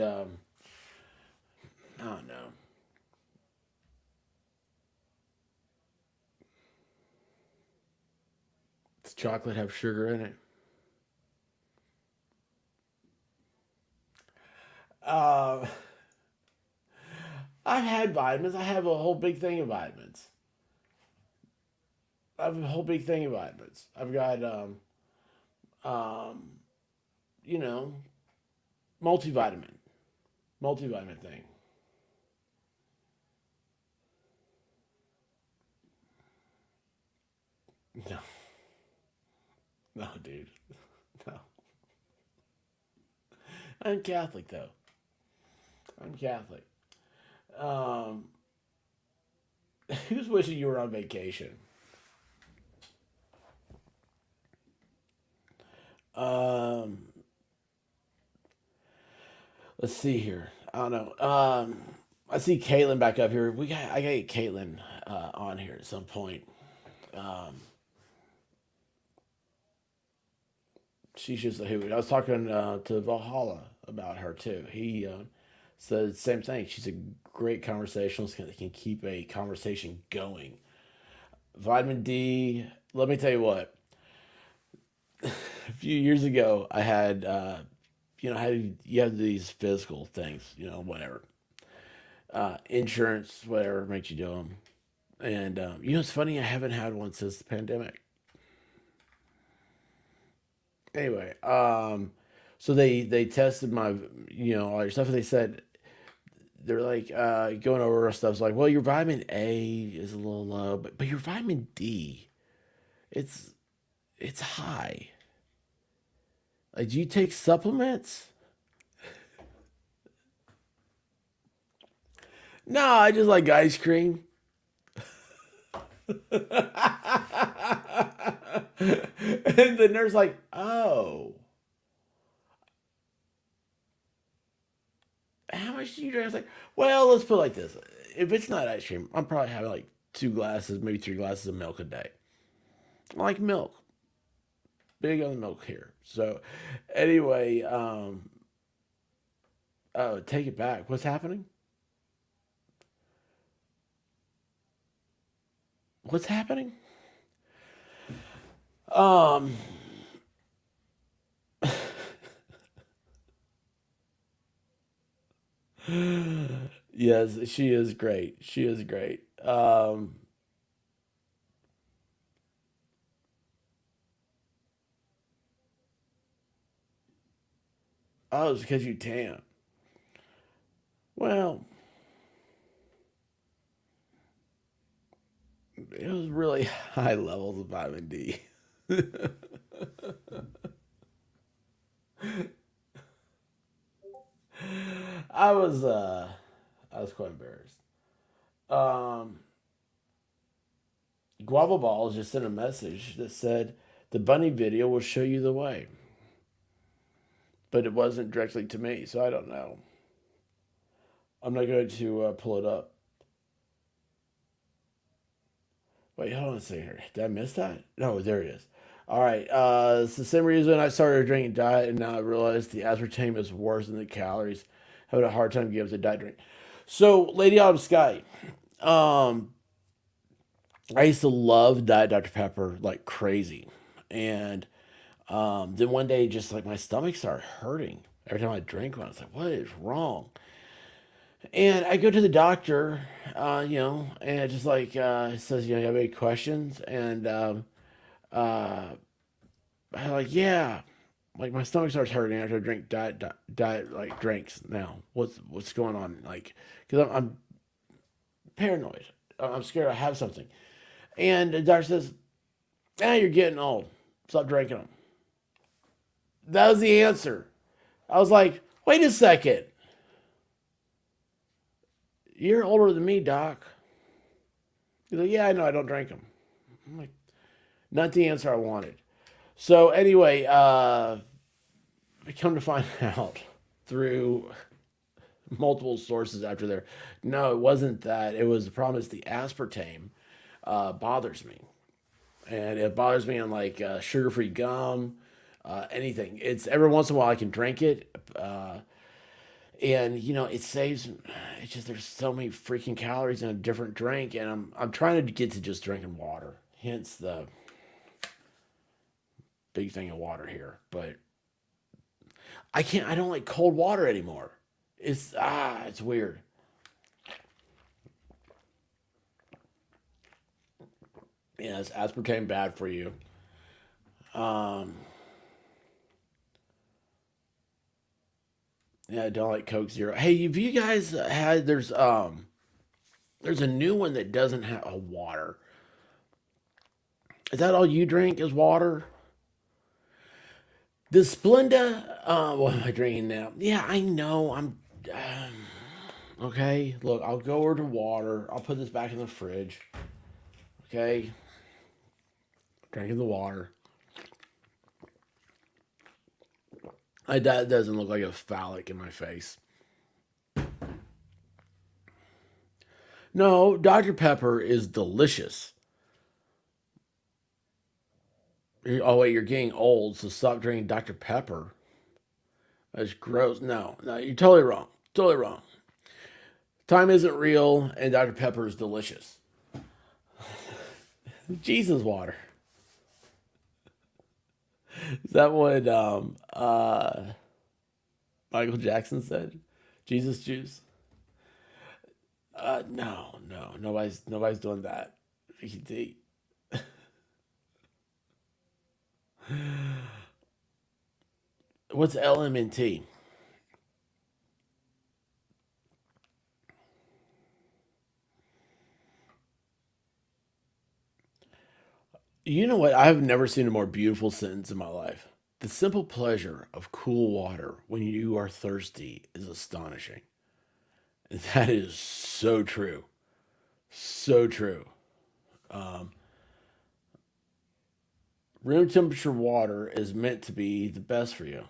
I don't know. Does chocolate have sugar in it? Um, I've had vitamins. I have a whole big thing of vitamins. I have a whole big thing of vitamins. I've got um, you know, multivitamin, multivitamin thing. No, no, dude, no. I'm Catholic though. I'm Catholic. Um, who's wishing you were on vacation? Um, let's see here. I don't know. I see Caitlin back up here. I gotta get Caitlin on here at some point. Um, she's just a hoot. I was talking to Valhalla about her too. He said the same thing. She's a great conversationalist. Can keep a conversation going. Vitamin D. Let me tell you what. A few years ago, I had had you have these physical things, whatever, insurance, whatever makes you do them. And it's funny. I haven't had one since the pandemic. Anyway, so they tested my all your stuff, and they said they're like going over stuff. It's like, well, your vitamin A is a little low, but your vitamin D, it's it's high. Like, do you take supplements? No, I just like ice cream. And the nurse like, oh, how much do you drink? I was like, well, let's put it like this. If it's not ice cream, I'm probably having like 2 glasses, maybe 3 glasses of milk a day. I like milk. Big on the milk here. So anyway, oh, take it back. What's happening? What's happening? Um, yes, she is great. She is great. Oh, it's because you tan. Well, it was really high levels of vitamin D. I was uh I was quite embarrassed. Um Guava Balls just sent a message that said the bunny video will show you the way. But it wasn't directly to me, so I don't know. I'm not going to pull it up. Wait, hold on a second here. Did I miss that? No, there it is. All right. It's the same reason I started drinking diet, and now I realize the aspartame is worse than the calories. Having a hard time giving up the diet drink. So, Lady Autumn Sky, um, I used to love Diet Dr. Pepper like crazy. And then one day, just like my stomach started hurting every time I drank one. I was like, what is wrong? And I go to the doctor, and it just like it says, you have any questions? And uh, I'm like, yeah, like my stomach starts hurting after I drink diet like drinks. Now, what's going on? Like, because I'm paranoid. I'm scared I have something. And the doctor says, you're getting old. Stop drinking them. That was the answer. I was like, wait a second. You're older than me, doc. He's like, yeah, I know. I don't drink them. I'm like, not the answer I wanted. So anyway, I come to find out through multiple sources after there. No, it wasn't that. It was the problem is the aspartame bothers me, and it bothers me on like sugar-free gum, anything. It's every once in a while I can drink it, and it saves. It's just there's so many freaking calories in a different drink, and I'm trying to get to just drinking water. Hence the big thing of water here, but I can't. I don't like cold water anymore. It's weird. Yeah, it's aspartame bad for you. Um, yeah, I don't like Coke Zero. Hey, have you guys had? There's a new one that doesn't have a water. Is that all you drink is water? The Splenda. What am I drinking now? Yeah, I know. Okay. Look, I'll go over to water. I'll put this back in the fridge. Okay, drinking the water. That doesn't look like a phallic in my face. No, Dr. Pepper is delicious. Oh wait, you're getting old, so stop drinking Dr. Pepper. That's gross. No, no, you're totally wrong. Totally wrong. Time isn't real, and Dr. Pepper is delicious. Jesus water. Is that what Michael Jackson said? Jesus juice. No, no, nobody's doing that. What's LMNT? You know what? I've never seen a more beautiful sentence in my life. The simple pleasure of cool water when you are thirsty is astonishing. That is so true. So true. Um, Room temperature water is meant to be the best for you.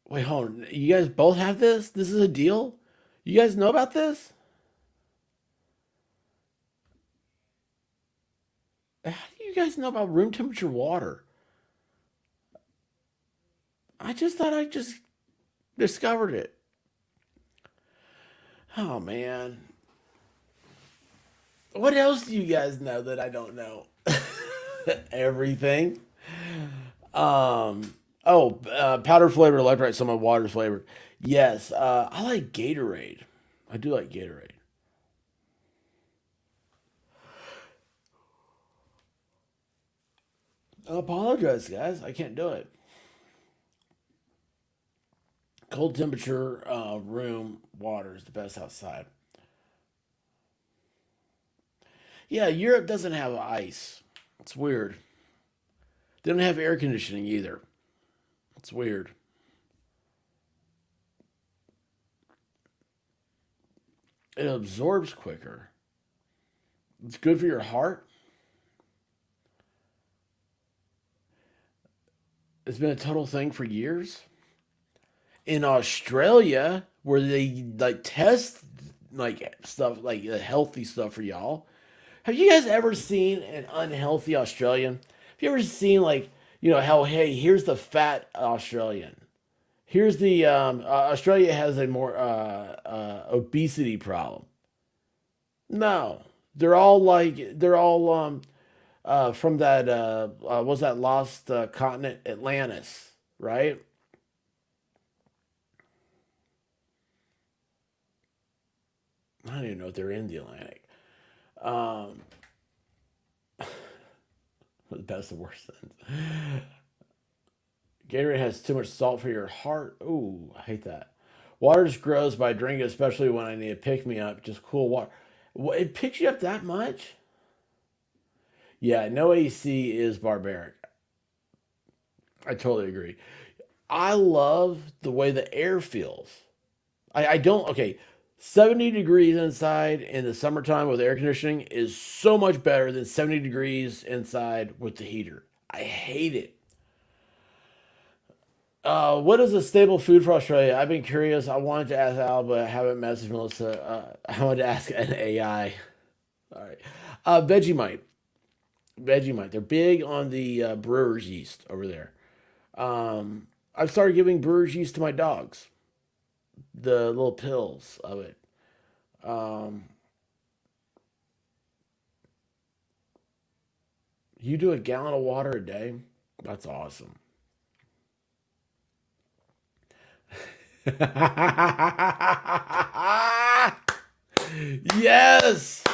Wait, hold on. You guys both have this? This is a deal? You guys know about this? How do you guys know about room temperature water? I just thought I just discovered it. Oh man. What else do you guys know that I don't know? Everything. Powder flavored electrolyte, some of water flavored. Yes, I like Gatorade. I do like Gatorade. I apologize, guys. I can't do it. Cold temperature room water is the best outside. Yeah, Europe doesn't have ice. It's weird. They don't have air conditioning either. It's weird. It absorbs quicker. It's good for your heart. It's been a total thing for years. In Australia, where they like test like stuff like healthy stuff for y'all. Have you guys ever seen an unhealthy Australian? Have you ever seen like how hey here's the fat Australian. Here's the Australia has a more obesity problem. No, they're all from that was that lost continent Atlantis, right? I don't even know if they're in the Atlantic. Um, the best and worst things. Gatorade has too much salt for your heart. Ooh, I hate that. Water just grows by drinking, especially when I need a pick me up. Just cool water. It picks you up that much? Yeah, no AC is barbaric. I totally agree. I love the way the air feels. I don't, okay, 70 degrees inside in the summertime with air conditioning is so much better than 70 degrees inside with the heater. I hate it. What is a stable food for Australia? I've been curious. I wanted to ask Al, but I haven't messaged Melissa. I wanted to ask an AI. All right. Vegemite. Vegemite. They're big on the brewer's yeast over there. I've started giving brewer's yeast to my dogs, the little pills of it. Um, you do a gallon of water a day? That's awesome. Yes!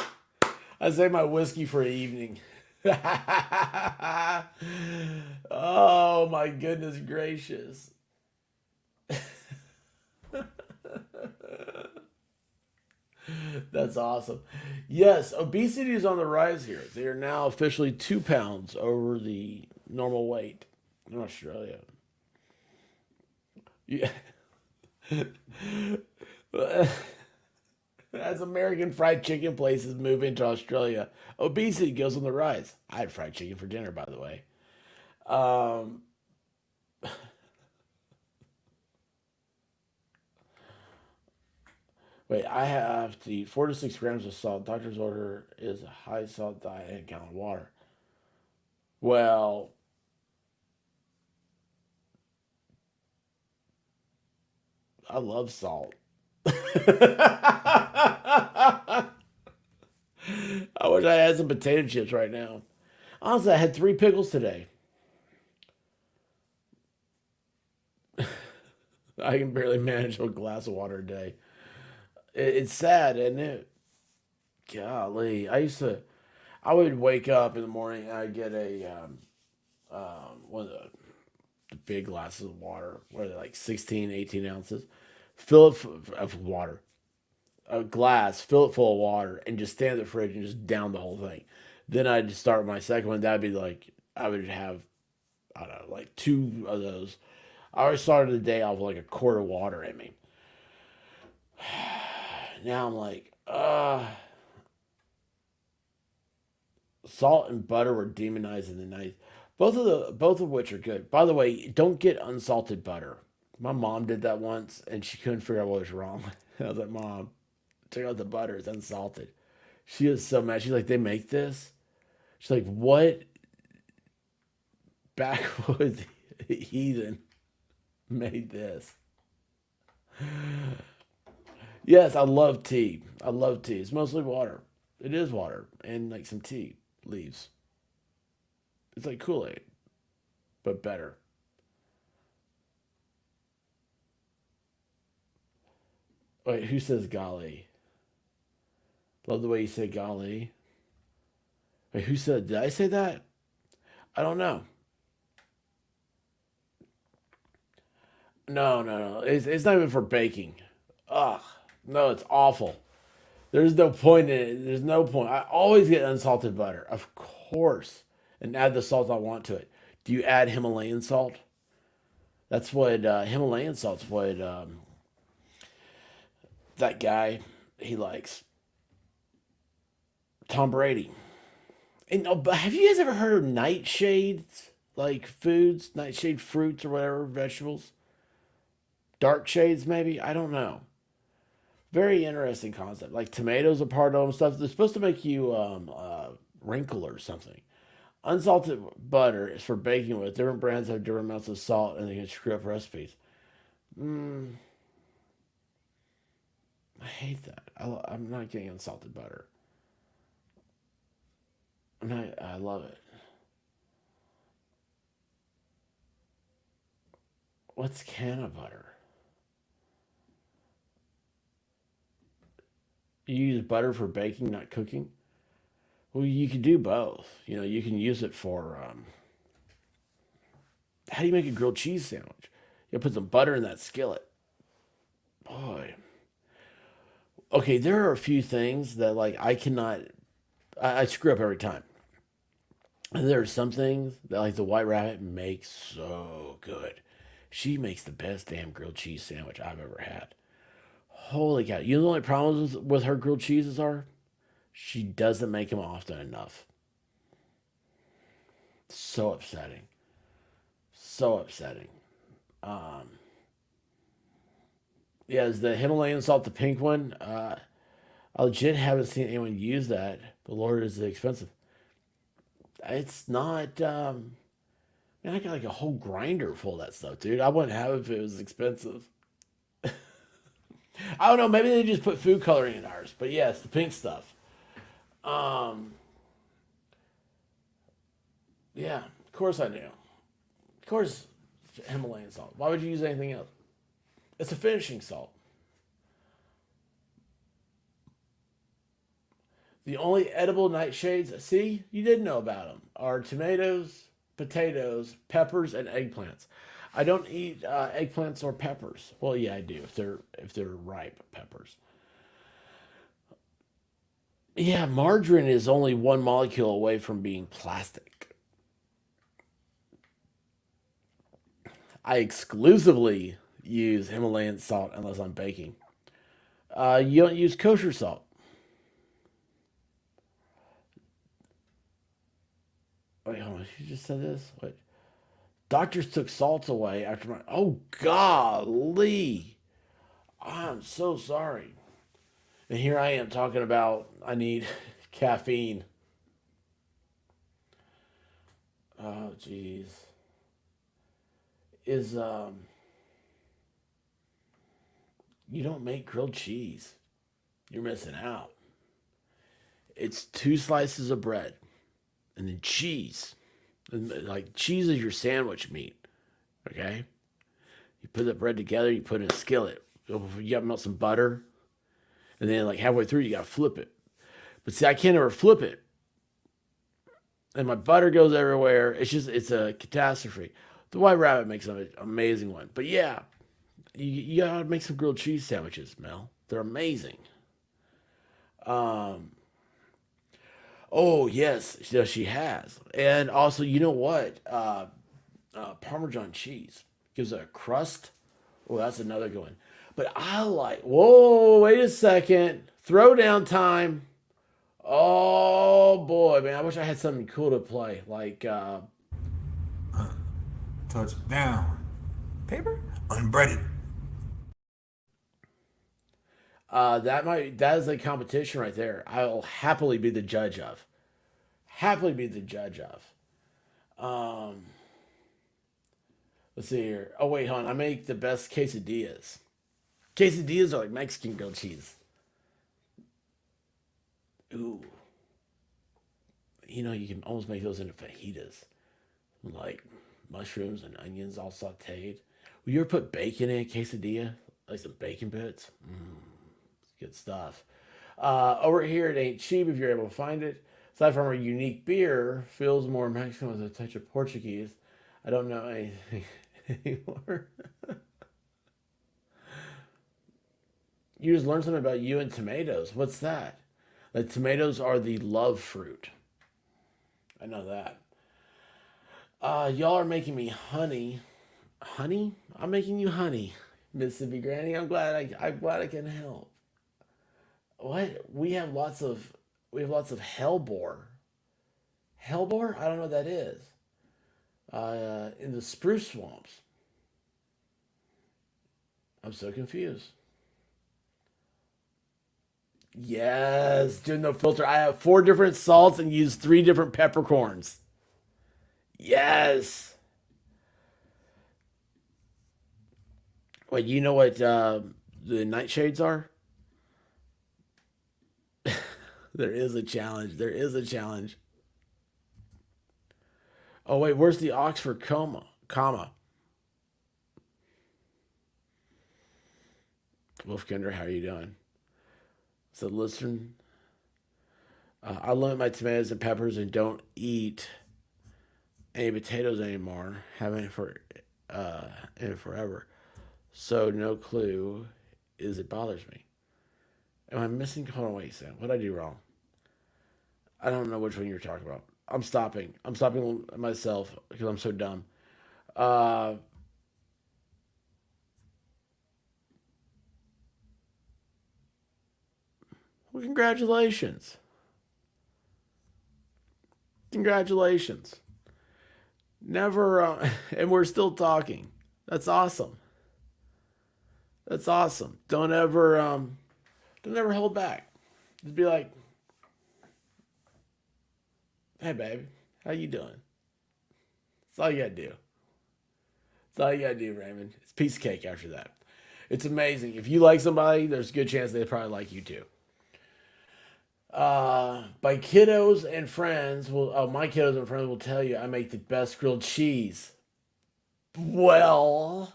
I save my whiskey for an evening. Oh my goodness gracious. That's awesome. Yes, obesity is on the rise here. They are now officially 2 pounds over the normal weight in Australia. Yeah. As American fried chicken places move into Australia, obesity goes on the rise. I had fried chicken for dinner, by the way. Um, Wait, I have to eat 4 to 6 grams of salt. Doctor's order is a high salt diet and a gallon of water. Well, I love salt. I wish I had some potato chips right now. Honestly, I had 3 pickles today. I can barely manage a glass of water a day. It's sad, isn't it? Golly, I would wake up in the morning and I'd get one of the big glasses of water, what are they, like 16, 18 ounces, fill it of water, a glass, fill it full of water, and just stand at the fridge and just down the whole thing. Then I'd just start my second one. That'd be like, I would have, I don't know, like 2 of those. I always started the day off with like a quart of water in me. Now I'm like, salt and butter were demonized in the night. Both of which are good. By the way, don't get unsalted butter. My mom did that once and she couldn't figure out what was wrong. I was like, Mom, check out the butter, it's unsalted. She was so mad. She's like, they make this? She's like, what backwoods heathen made this? Yes, I love tea. I love tea. It's mostly water. It is water and like some tea leaves. It's like Kool-Aid, but better. Wait, who says golly? Love the way you say golly. Wait, who said, did I say that? I don't know. No, no, no. It's not even for baking. Ugh. No, it's awful. There's no point in it. There's no point. I always get unsalted butter, of course, and add the salt I want to it. Do you add Himalayan salt? That's what Himalayan salt's what that guy he likes. Tom Brady. And have you guys ever heard of nightshades? Like foods, nightshade fruits or whatever, vegetables? Dark shades, maybe? I don't know. Very interesting concept. Like tomatoes are part of them, stuff. They're supposed to make you wrinkle or something. Unsalted butter is for baking with. Different brands have different amounts of salt and they can screw up recipes. Mm, I hate that. I'm not getting unsalted butter. I love it. What's can of butter? You use butter for baking, not cooking. Well, you can do both. You can use it for. How do you make a grilled cheese sandwich? You put some butter in that skillet. Boy. Okay, there are a few things that like I cannot. I screw up every time. And there are some things that like the White Rabbit makes so good. She makes the best damn grilled cheese sandwich I've ever had. Holy cow! You know the only problems with her grilled cheeses are she doesn't make them often enough. So upsetting. So upsetting. Um, yeah, is the Himalayan salt the pink one? I legit haven't seen anyone use that. But Lord, is it expensive? It's not. Man, I got like a whole grinder full of that stuff, dude. I wouldn't have it if it was expensive. I don't know. Maybe they just put food coloring in ours. But yeah, it's the pink stuff. Um, yeah, of course I knew. Of course, Himalayan salt. Why would you use anything else? It's a finishing salt. The only edible nightshades, see, you didn't know about them, are tomatoes, potatoes, peppers, and eggplants. I don't eat eggplants or peppers. Well, yeah, I do if they're ripe peppers. Yeah, margarine is only one molecule away from being plastic. I exclusively use Himalayan salt unless I'm baking. You don't use kosher salt. Wait, hold on. You just said this? Wait. Doctors took salt away after my. Oh, golly. I'm so sorry. And here I am talking about I need caffeine. Oh, jeez. Is You don't make grilled cheese. You're missing out. It's two slices of bread and then cheese. And like cheese is your sandwich meat. Okay? You put the bread together, you put it in a skillet. You got to melt some butter, and then like halfway through, you got to flip it. But see, I can't ever flip it, and my butter goes everywhere. It's a catastrophe. The White Rabbit makes an amazing one. But yeah, you gotta make some grilled cheese sandwiches, Mel. They're amazing. Um, oh yes, she has, and also you know what? Parmesan cheese gives it a crust. Oh, that's another good one. But I like. Whoa, wait a second. Throwdown time. Oh boy, man! I wish I had something cool to play. Like, Touchdown. Paper? Unbreaded. that is a competition right there. I'll happily be the judge of. Happily be the judge of. Um, let's see here. Oh wait, hon. I make the best quesadillas. Quesadillas are like Mexican grilled cheese. Ooh, you can almost make those into fajitas, like mushrooms and onions all sautéed. Will you ever put bacon in a quesadilla? Like some bacon bits? Good stuff. Over here, it ain't cheap if you're able to find it. Aside from our unique beer, feels more Mexican with a touch of Portuguese. I don't know anything anymore. You just learned something about you and tomatoes. What's that? The tomatoes are the love fruit. I know that. Y'all are making me honey. Honey? I'm making you honey, Mississippi Granny. I'm glad I can help. What? We have lots of hellebore. Hellebore? I don't know what that is. In the spruce swamps. I'm so confused. Yes, doing the filter. I have four different salts and use three different peppercorns. Yes. Wait, you know what the nightshades are? There is a challenge. There is a challenge. Oh wait, where's the Oxford comma? Comma. Wolfkinder, how are you doing? So listen, I limit my tomatoes and peppers and don't eat any potatoes anymore. Haven't for uh, in forever. So no clue is it bothers me. Am I missing? Hold on, wait a second. What did I do wrong? I don't know which one you're talking about. I'm stopping. I'm stopping myself because I'm so dumb. Uh, well, congratulations. Congratulations. Never, and we're still talking. That's awesome. That's awesome. Don't ever hold back. Just be like, hey, baby, how you doing? That's all you gotta do. That's all you gotta do, Raymond. It's piece of cake after that. It's amazing. If you like somebody, there's a good chance they probably like you too. My kiddos and friends will. Oh, my kiddos and friends will tell you I make the best grilled cheese. Well,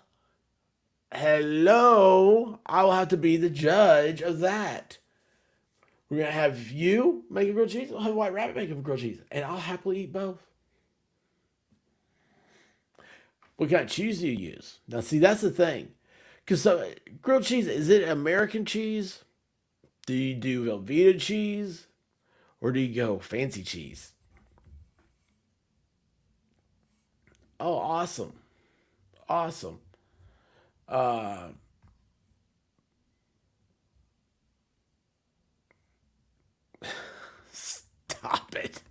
hello. I will have to be the judge of that. We're gonna have you make a grilled cheese. I'll have White Rabbit make a grilled cheese, and I'll happily eat both. What kind of cheese do you use? Now, see, that's the thing. Because grilled cheese, is it American cheese? Do you do Velveeta cheese? Or do you go fancy cheese? Oh, awesome. Awesome. Uh, Stop it.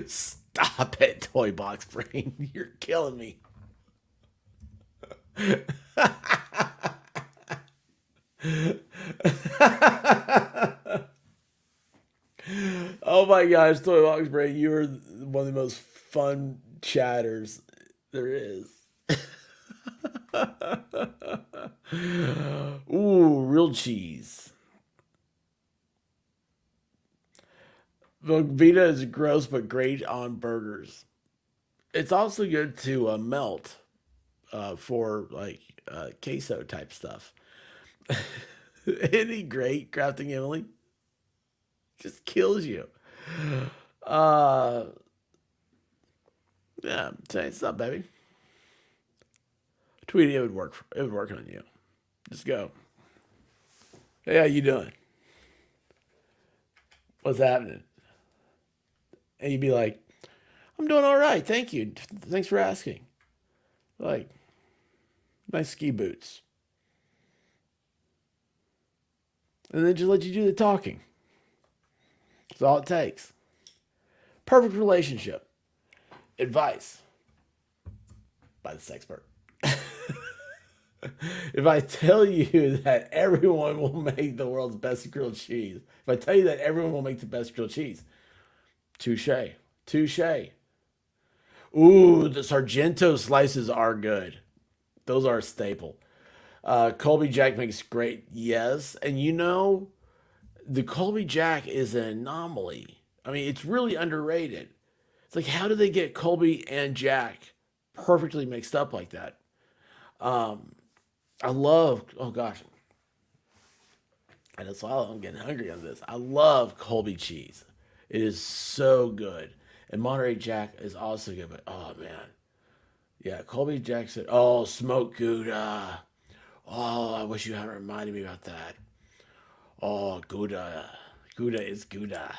Stop it, Toy Box Brain. You're killing me. Oh my gosh, Toy Box Brain, you are one of the most fun chatters there is. Ooh, real cheese. Velveeta is gross but great on burgers. It's also good to melt for like queso type stuff. Isn't he great, Crafting Emily? Just kills you. Uh, yeah, say what's up, baby. Tweety, it would work. It would work on you. Just go. Hey, how you doing? What's happening? And you'd be like, I'm doing all right. Thank you. Thanks for asking. Like, nice ski boots. And then just let you do the talking. That's all it takes. Perfect relationship. Advice by the sexpert. If I tell you that everyone will make the world's best grilled cheese, if I tell you that everyone will make the best grilled cheese, touche. Touche. Ooh, the Sargento slices are good. Those are a staple. Colby Jack makes great, yes. And you know, the Colby Jack is an anomaly. I mean, it's really underrated. It's like, how do they get Colby and Jack perfectly mixed up like that? I love, oh gosh, and that's why I'm getting hungry on this. I love Colby cheese. It is so good. And Monterey Jack is also good, but oh man. Yeah, Colby Jack said, oh, smoked Gouda. Oh, I wish you hadn't reminded me about that. Oh, Gouda. Gouda is Gouda.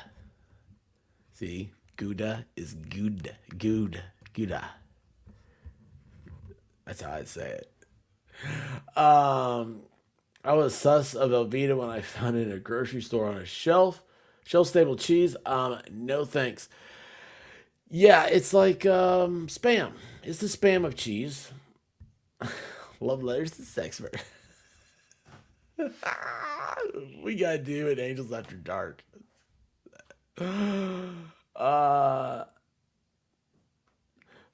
See? Gouda is good. Good. Gouda. That's how I say it. Um, I was sus of Velveeta when I found it in a grocery store on a shelf. Shelf stable cheese. No thanks. Yeah, it's like spam. It's the spam of cheese. Love letters to Sexpert. We gotta do it. Angels After Dark. Uh,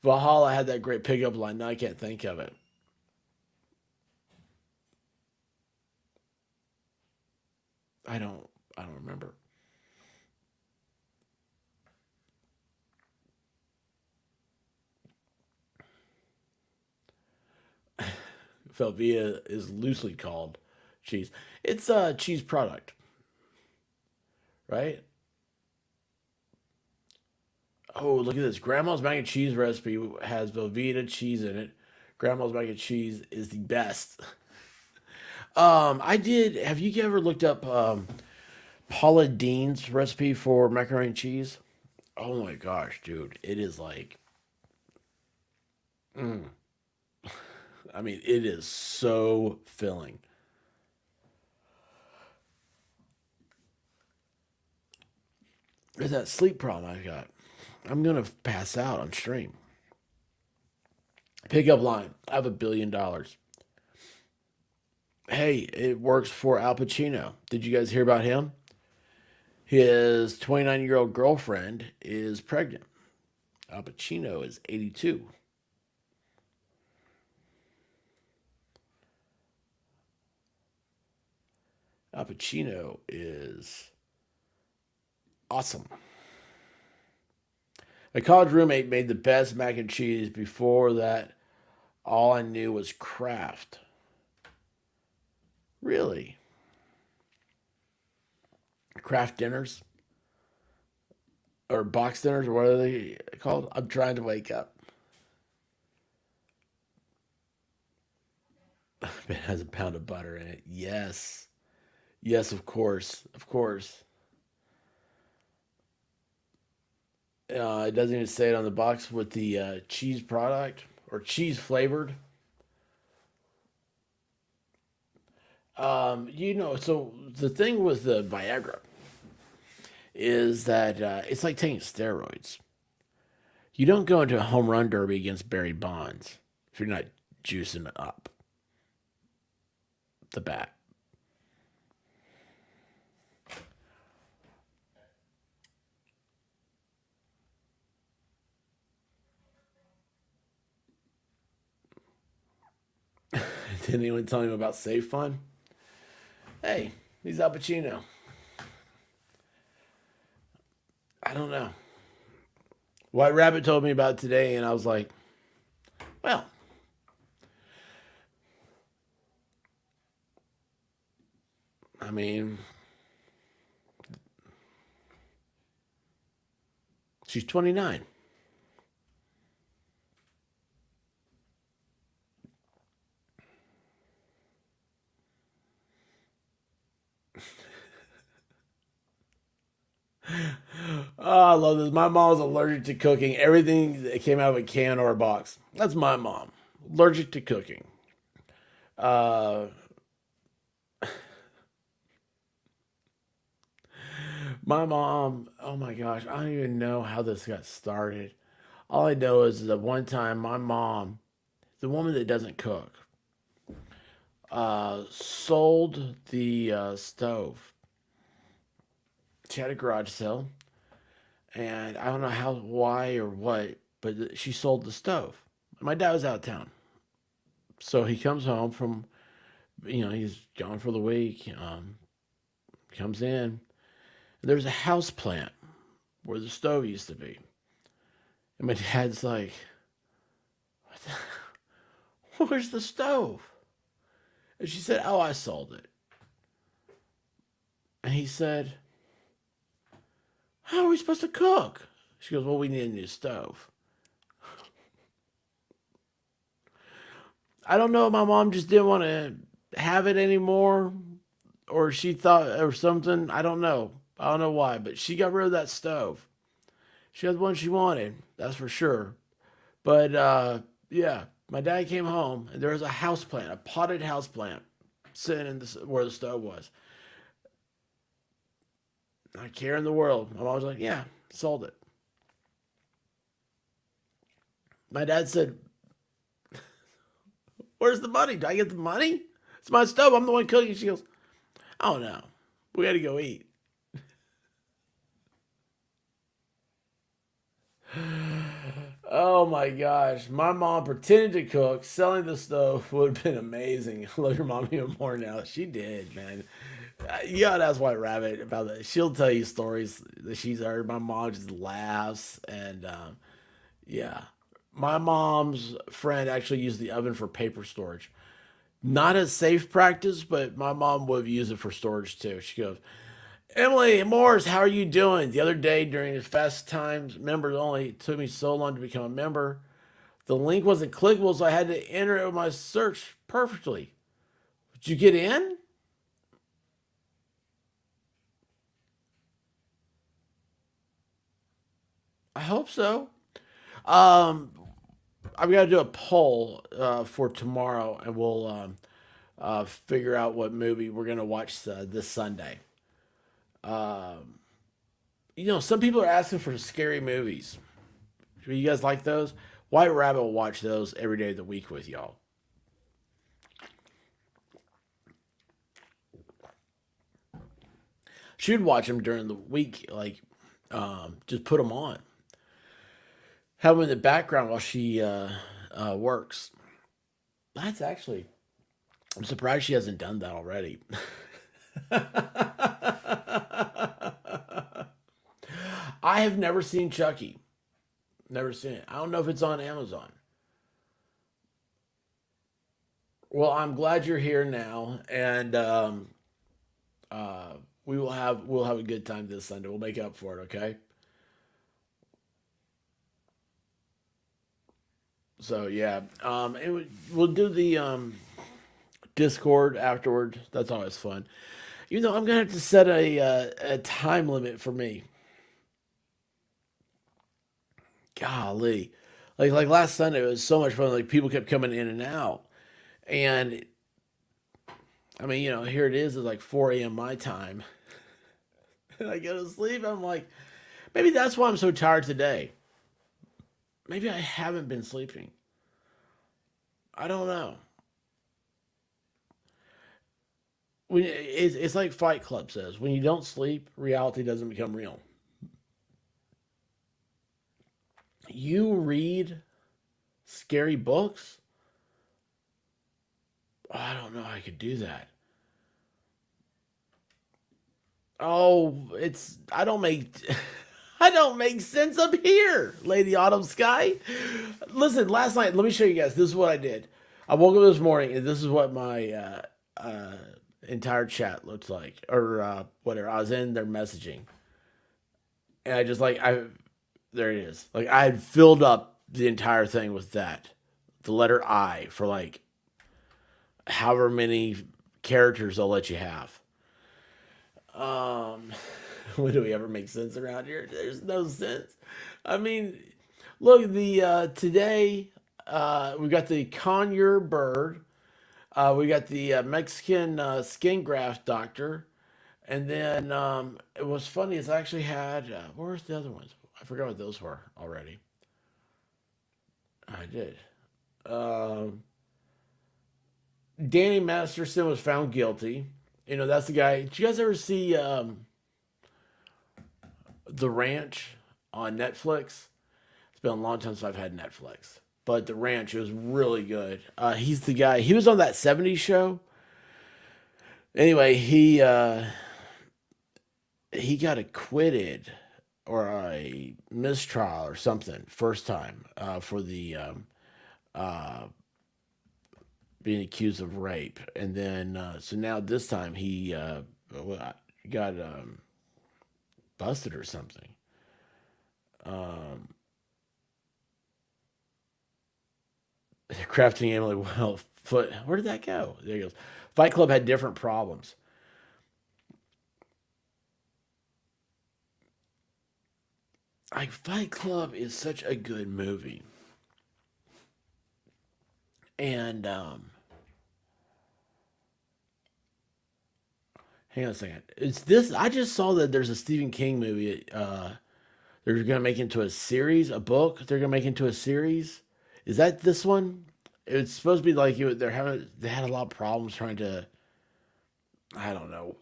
Valhalla had that great pickup line. Now I can't think of it. I don't. I don't remember. Velveeta is loosely called cheese. It's a cheese product, right? Oh, look at this. Grandma's mac and cheese recipe has Velveeta cheese in it. Grandma's mac and cheese is the best. I did. Have you ever looked up Paula Dean's recipe for macaroni and cheese? Oh my gosh, dude. It is like, I mean, it is so filling. There's that sleep problem I got. I'm going to pass out on stream. Pickup line. I have $1 billion. Hey, it works for Al Pacino. Did you guys hear about him? His 29-year-old girlfriend is pregnant. Al Pacino is 82. Al Pacino is awesome. My college roommate made the best mac and cheese. Before that, all I knew was Kraft. Really? Kraft dinners? Or box dinners? Or what are they called? I'm trying to wake up. It has a pound of butter in it. Yes. Yes, of course. Of course. It doesn't even say it on the box with the cheese product or cheese flavored. So the thing with the Viagra is that it's like taking steroids. You don't go into a home run derby against Barry Bonds if you're not juicing up the bat. Did anyone tell him about Safe Fun? Hey, he's Al Pacino. I don't know. White Rabbit told me about it today, and I was like, well, I mean, she's 29. Oh, I love this. My mom's allergic to cooking. Everything that came out of a can or a box. That's my mom. Allergic to cooking. Uh, my mom, oh my gosh, I don't even know how this got started. All I know is that one time my mom, the woman that doesn't cook, sold the stove. She had a garage sale, and I don't know how, why, or what, but she sold the stove. My dad was out of town, so he comes home from, he's gone for the week. Comes in. There's a house plant where the stove used to be, and my dad's like, "What the, where's the stove?" And she said, "Oh, I sold it." And he said, "How are we supposed to cook?" She goes, "Well, we need a new stove." I don't know if my mom just didn't want to have it anymore or she thought or something. I don't know. I don't know why, but she got rid of that stove. She had the one she wanted, that's for sure. But yeah, my dad came home and there was a house plant, a potted house plant, sitting in where the stove was. Not care in the world. My mom was like, "Yeah, sold it." My dad said, "Where's the money? Do I get the money? It's my stove. I'm the one cooking." She goes, "Oh no, we got to go eat." Oh my gosh. My mom pretended to cook. Selling the stove would have been amazing. I love your mom even more now. She did, man. You gotta ask White Rabbit about that. She'll tell you stories that she's heard. My mom just laughs. And yeah. My mom's friend actually used the oven for paper storage. Not a safe practice, but my mom would use it for storage too. She goes, Emily Morris, how are you doing? The other day during the fast times, members only, it took me so long to become a member. The link wasn't clickable, so I had to enter it with my search perfectly. Did you get in? I hope so. Um, I've got to do a poll for tomorrow, and we'll figure out what movie we're gonna watch this Sunday. Some people are asking for scary movies. Do you guys like those? White Rabbit will watch those every day of the week with y'all. She'd watch them during the week, like just put them on, have them in the background while she works. That's actually, I'm surprised she hasn't done that already. I have never seen Chucky. Never seen it. I don't know if it's on Amazon. Well, I'm glad you're here now, and uh, we'll have a good time this Sunday. We'll make up for it. Okay. So yeah, we'll do the Discord afterward. That's always fun. I'm gonna have to set a time limit for me. Golly, like last Sunday, it was so much fun. Like people kept coming in and out, and I mean, here it is. It's like 4 a.m. my time, and I go to sleep. I'm like, maybe that's why I'm so tired today. Maybe I haven't been sleeping. I don't know. It's like Fight Club says, when you don't sleep, reality doesn't become real. You read scary books? Oh, I don't know how I could do that. Oh, it's I don't make I don't make sense up here, Lady Autumn Sky. Listen, last night, let me show you guys. This is what I did. I woke up this morning, and this is what my entire chat looks like, or whatever. I was in their messaging, and I just like I there it is. Like I had filled up the entire thing with that, the letter I for like however many characters they'll let you have. Um, when do we ever make sense around here? There's no sense. I mean, look, the today we got the conure bird. We got the Mexican skin graft doctor, and then it was funny. Is I actually had where's the other ones? I forgot what those were already. I did. Um, Danny Masterson was found guilty. That's the guy. Did you guys ever see The Ranch on Netflix? It's been a long time since I've had Netflix, but The Ranch was really good. He's the guy. He was on that '70s show. Anyway, he got acquitted or a mistrial or something first time for the being accused of rape, and then so now this time he got busted or something. Um, Crafting Emily well foot. Where did that go? There he goes. Fight Club had different problems. Like Fight Club is such a good movie, and hang on a second. It's this. I just saw that there's a Stephen King movie. They're gonna make into a series, a book. They're gonna make into a series. Is that this one? It's supposed to be like they had a lot of problems trying to. I don't know.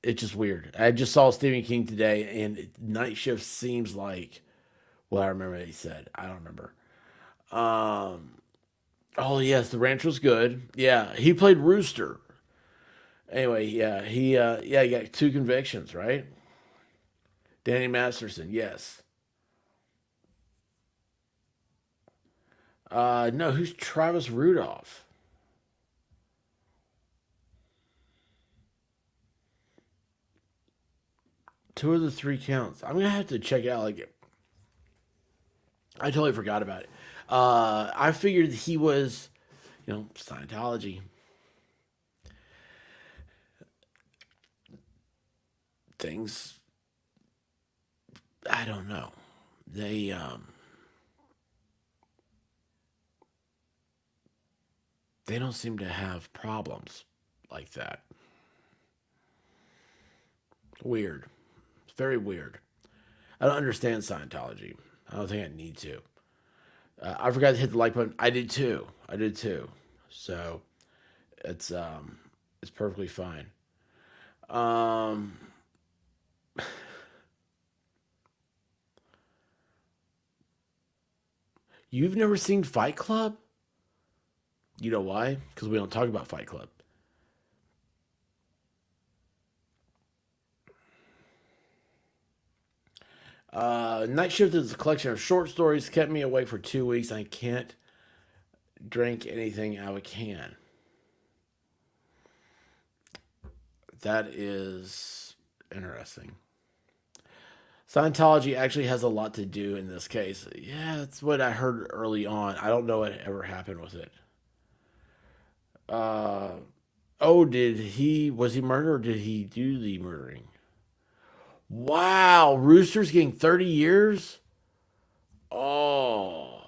It's just weird. I just saw Stephen King today, and Night Shift seems like what I remember he said. I don't remember. Um. Oh yes, the ranch was good. Yeah, he played Rooster. Anyway, yeah, he got two convictions, right? Danny Masterson, yes. No, who's Travis Rudolph? Two of the three counts. I'm gonna have to check it out. Like, I totally forgot about it. I figured he was, Scientology things. I don't know. They don't seem to have problems like that. Weird. It's very weird. I don't understand Scientology. I don't think I need to. I forgot to hit the like button. I did too. I did too. So it's perfectly fine. Um, you've never seen Fight Club? You know why? Because we don't talk about Fight Club. Night Shift is a collection of short stories. Kept me awake for 2 weeks. I can't drink anything out of a can. That is interesting. Scientology actually has a lot to do in this case. Yeah, that's what I heard early on. I don't know what ever happened with it. Uh, oh, was he murdered or did he do the murdering? Wow, Rooster's getting 30 years? Oh.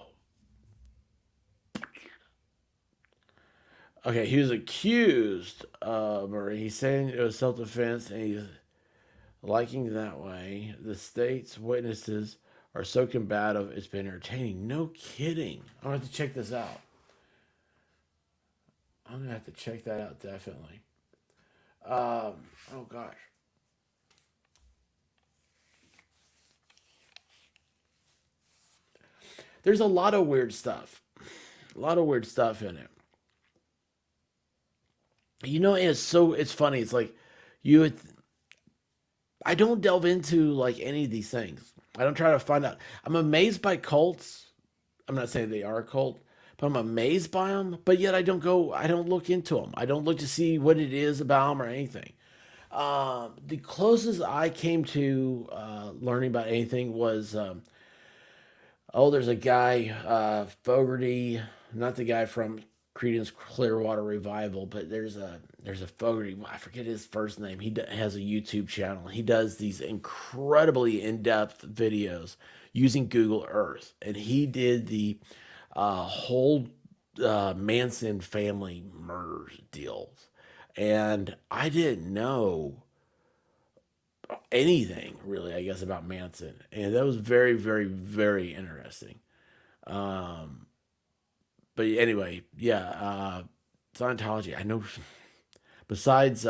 Okay, he was accused of murder. He's saying it was self defense and he's liking that way. The state's witnesses are so combative, it's been entertaining. No kidding. I'm gonna have to check this out. I'm gonna have to check that out definitely. Oh gosh. There's a lot of weird stuff. A lot of weird stuff in it. It's funny. It's like you would I don't delve into like any of these things. I don't try to find out. I'm amazed by cults. I'm not saying they are a cult, but I'm amazed by them. But yet I don't look into them. I don't look to see what it is about them or anything. The closest I came to learning about anything was there's a guy, Fogarty, not the guy from Creedence Clearwater Revival, but there's a Fogarty. I forget his first name. Has a YouTube channel. He does these incredibly in depth videos using Google Earth, and he did the whole Manson family murder deals, and I didn't know anything really, I guess, about Manson, and that was very, very, very interesting. Um, but anyway, yeah, Scientology. I know besides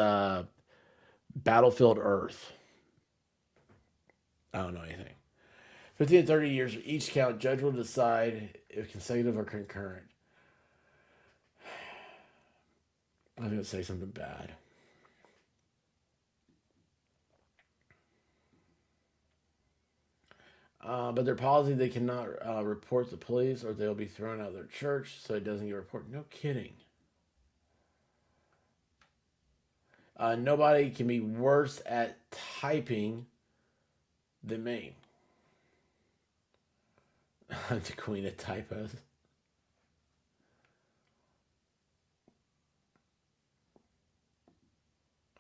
Battlefield Earth, I don't know anything. 15 and 30 years for each count. Judge will decide if consecutive or concurrent. I'm going to say something bad. But their policy, they cannot report the police or they'll be thrown out of their church, so it doesn't get reported. No kidding. Nobody can be worse at typing than me. I'm the queen of typos.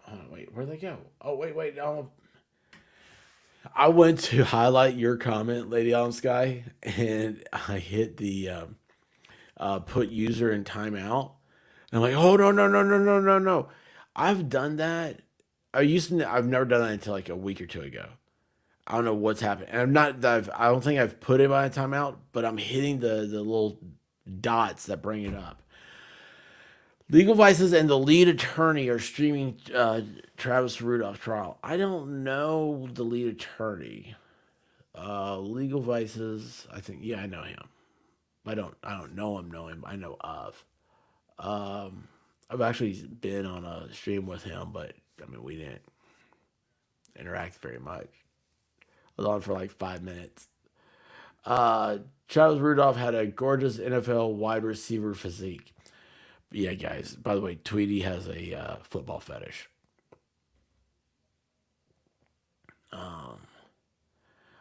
Oh, wait, where'd they go? Oh, wait. I went to highlight your comment, Lady Autumn Sky, and I hit the put user in timeout. And I'm like, oh no. I've done that. I've never done that until like a week or two ago. I don't know what's happened. And I don't think I've put it by a timeout, but I'm hitting the little dots that bring it up. Legal Vices and the lead attorney are streaming Travis Rudolph trial. I don't know the lead attorney. Legal Vices, I think. Yeah, I know him. I don't know him. I know of. I've actually been on a stream with him, but I mean we didn't interact very much. I was on for like 5 minutes. Uh, Travis Rudolph had a gorgeous NFL wide receiver physique. Yeah, guys. By the way, Tweety has a football fetish.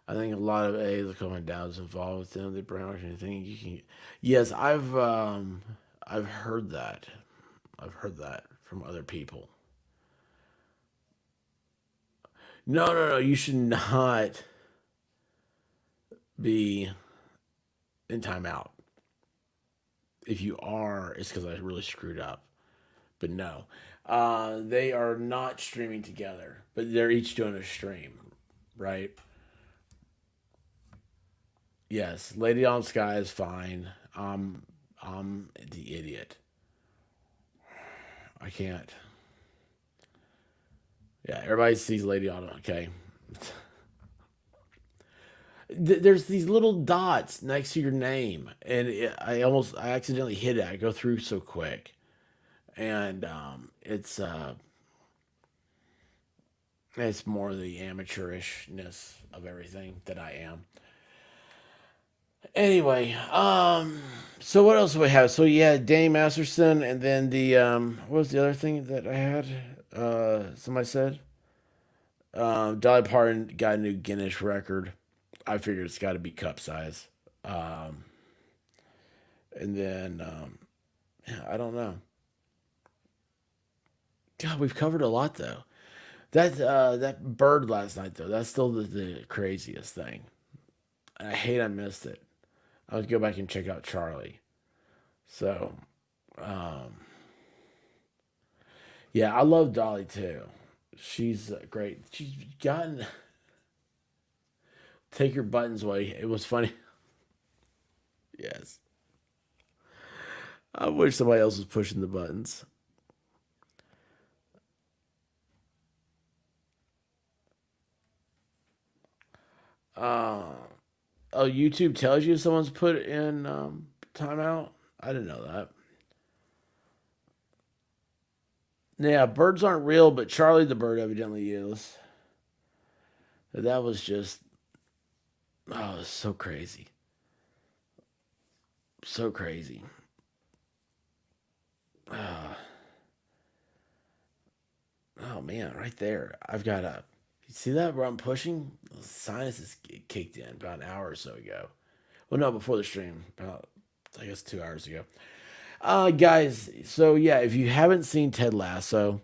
I think a lot of A's are coming down is involved with them. They brown anything you can. Yes, I've heard that. I've heard that from other people. No, no, no. You should not be in timeout. If you are, it's because I really screwed up. But no, they are not streaming together. But they're each doing a stream, right? Yes, Lady on Sky is fine. I'm the idiot. I can't. Yeah, everybody sees Lady on. Okay, there's these little dots next to your name, and I accidentally hit it. I go through so quick, and it's more the amateurishness of everything that I am. Anyway, so what else do we have? So yeah, Danny Masterson, and then the what was the other thing that I had? Somebody said Dolly Parton got a new Guinness record. I figured it's got to be cup size. Um, and then yeah, I don't know. God, we've covered a lot though. That bird last night though, that's still the craziest thing. I hate I missed it. I would go back and check out Charlie. So, um, yeah, I love Dolly too. She's great. She's gotten take your buttons away. It was funny. Yes, I wish somebody else was pushing the buttons. Uh, oh, YouTube tells you if someone's put in timeout. I didn't know that. Yeah, birds aren't real, but Charlie the bird evidently is. That was just oh, it's so crazy, so crazy. Uh, oh man, right there. I've got a. You see that where I'm pushing? The sinus is kicked in about an hour or so ago. Well, no, before the stream, about I guess 2 hours ago. Guys, so yeah, if you haven't seen Ted Lasso,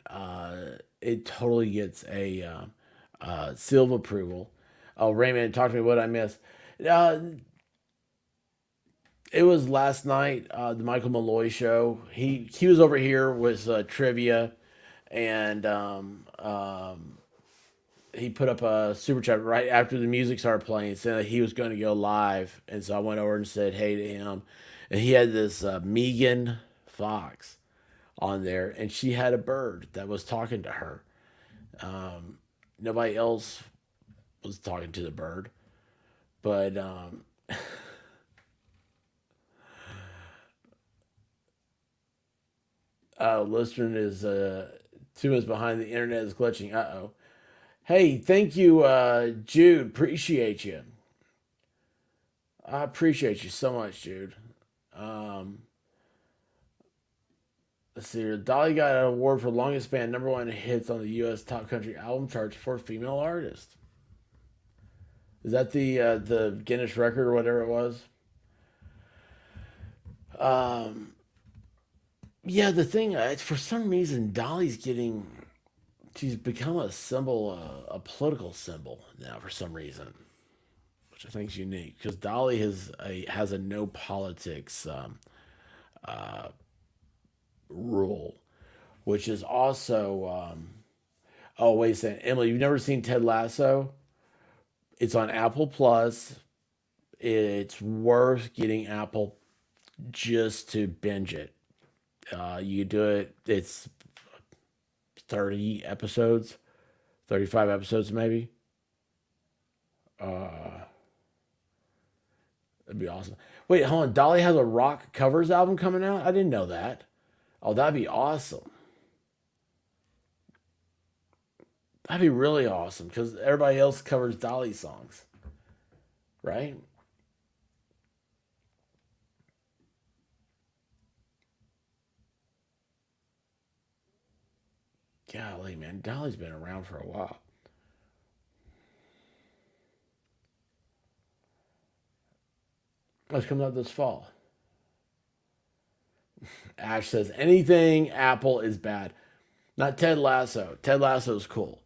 uh, it totally gets a seal of approval. Oh, Raymond, talk to me what I missed. Uh, it was last night, the Michael Malloy show. He was over here with trivia, and he put up a super chat right after the music started playing, saying that he was going to go live, and so I went over and said hey to him, and he had this Megan Fox on there, and she had a bird that was talking to her. Nobody else was talking to the bird, but listener is 2 minutes behind. The internet is glitching. Uh oh. Hey, thank you, Jude. Appreciate you. I appreciate you so much, Jude. Um, let's see here. Dolly got an award for longest band #1 hits on the U.S. Top Country Album charts for a female artist. Is that the Guinness record or whatever it was? Um, yeah, the thing for some reason Dolly's getting she's become a symbol, a political symbol now for some reason, which I think is unique because Dolly has a no politics rule, which is also oh wait a second, Emily, you've never seen Ted Lasso? It's on Apple Plus. It's worth getting Apple just to binge it. You do it. It's 30 episodes, 35 episodes maybe. Uh, That'd be awesome. Wait, hold on. Dolly has a rock covers album coming out. I didn't know that. Oh, that'd be awesome. That'd be really awesome because everybody else covers Dolly songs, right? Golly, man, Dolly's been around for a while. What's coming out this fall? Ash says anything Apple is bad. Not Ted Lasso. Ted Lasso is cool.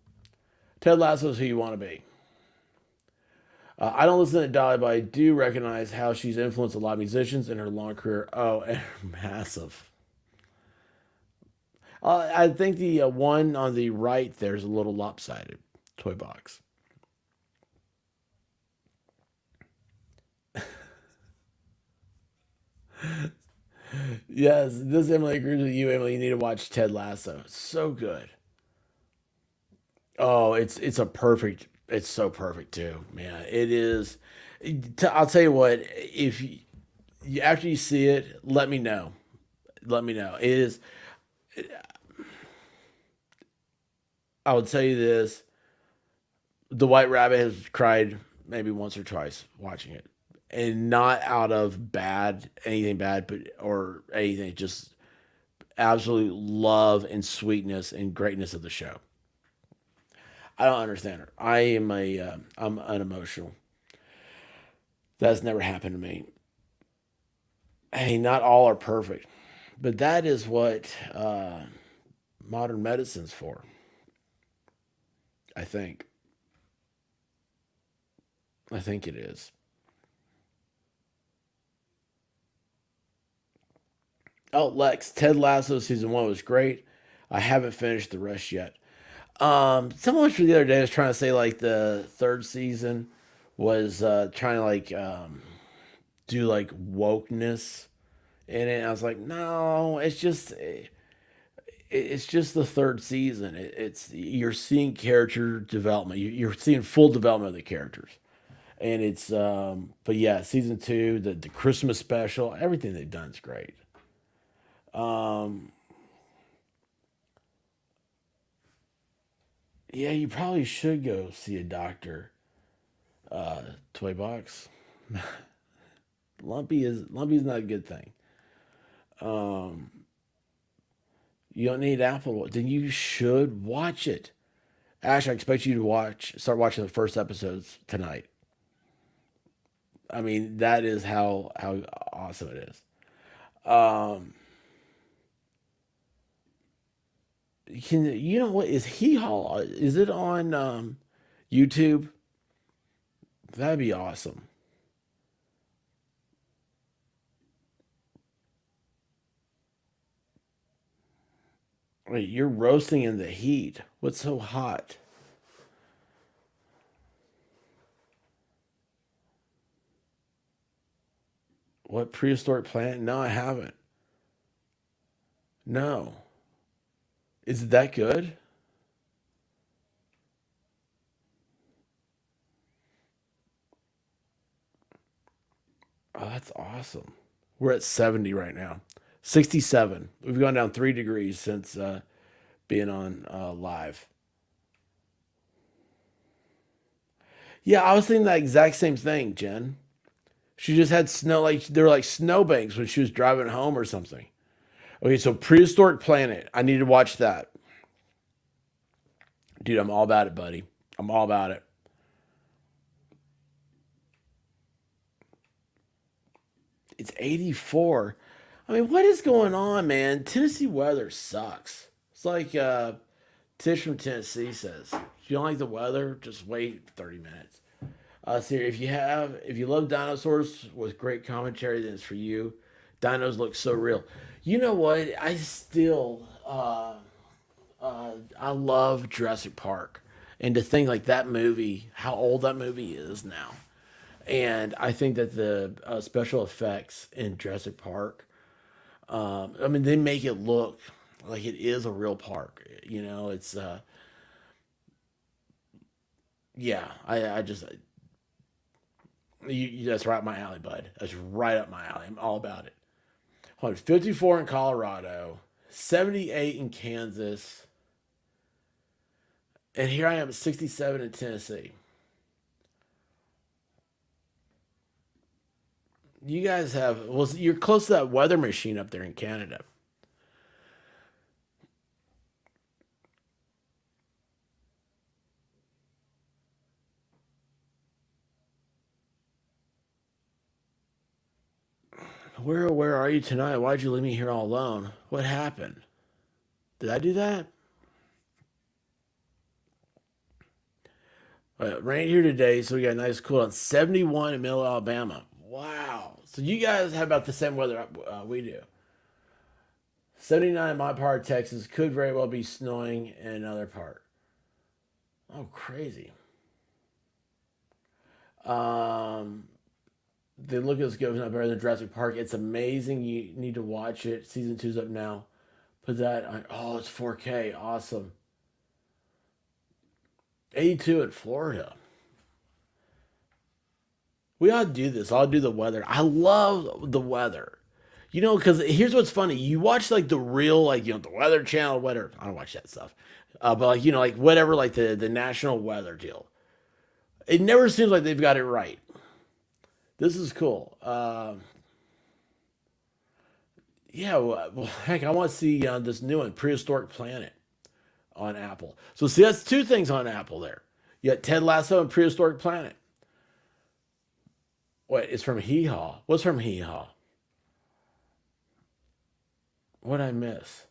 Ted Lasso is who you want to be. I don't listen to Dolly, but I do recognize how she's influenced a lot of musicians in her long career. Oh, and massive. I think the one on the right there's a little lopsided. Toy box. Yes, this Emily agrees with you, Emily. You need to watch Ted Lasso. It's so good. Oh, it's a perfect. It's so perfect too, man. It is. I'll tell you what. If you, after you see it, let me know. Let me know. It is. I would tell you this: the White Rabbit has cried maybe once or twice watching it, and not out of bad anything bad, but or anything, just absolute love and sweetness and greatness of the show. I don't understand her. I'm unemotional. That's never happened to me. Hey, not all are perfect, but that is what modern medicine's for. I think. I think it is. Oh, Lex, Ted Lasso season one was great. I haven't finished the rest yet. Someone for the other day was trying to say like the third season was trying to like do like wokeness in it. I was like, no, it's just the third season. It's you're seeing character development. You're seeing full development of the characters, and it's but yeah, season two, the Christmas special, everything they've done is great. Um, yeah, you probably should go see a doctor. Toy box. Lumpy's not a good thing. Um, you don't need Apple. Then you should watch it. Ash, I expect you to start watching the first episodes tonight. I mean, that is how awesome it is. Um, can you know what is Hee Haw? Is it on YouTube? That'd be awesome. Wait, you're roasting in the heat. What's so hot? What prehistoric planet? No, I haven't. No. Is it that good? Oh, that's awesome. We're at 70 right now. 67. We've gone down 3 degrees since being on live. Yeah, I was thinking that exact same thing, Jen. She just had snow, like there were like snowbanks when she was driving home or something. Okay, so prehistoric planet. I need to watch that, dude. I'm all about it, buddy. I'm all about it. It's 84. I mean, what is going on, man? Tennessee weather sucks. It's like Tish from Tennessee says, if you don't like the weather, just wait 30 minutes. Siri, if you love dinosaurs with great commentary, then it's for you. Dinos look so real. You know what? I love Jurassic Park, and to think like that movie, how old that movie is now, and I think that the special effects in Jurassic Park, I mean, they make it look like it is a real park. You know, it's yeah. I just that's right up my alley, bud. That's right up my alley. I'm all about it. 54 in Colorado, 78 in Kansas, and here I am at 67 in Tennessee. You guys have well, you're close to that weather machine up there in Canada. Where are you tonight? Why'd you leave me here all alone? What happened? Did I do that? Rain here today, so we got a nice cool on 71 in Middle Alabama. Wow. So you guys have about the same weather we do. 79 in my part of Texas. Could very well be snowing in another part. Oh, crazy. Um, they look as good, if not better than Jurassic Park. It's amazing. You need to watch it. Season two's up now. Put that on. Oh, it's 4K. Awesome. 82 in Florida. We ought to do this. I'll do the weather. I love the weather. You know, because here's what's funny. You watch like the real, like, the Weather Channel, whatever. I don't watch that stuff. But like, like whatever, like the national weather deal. It never seems like they've got it right. This is cool. Yeah, well, heck, I want to see this new one, Prehistoric Planet, on Apple. So see, that's two things on Apple there. You got Ted Lasso and Prehistoric Planet. Wait, it's from Hee Haw. What's from Hee Haw? What'd I miss?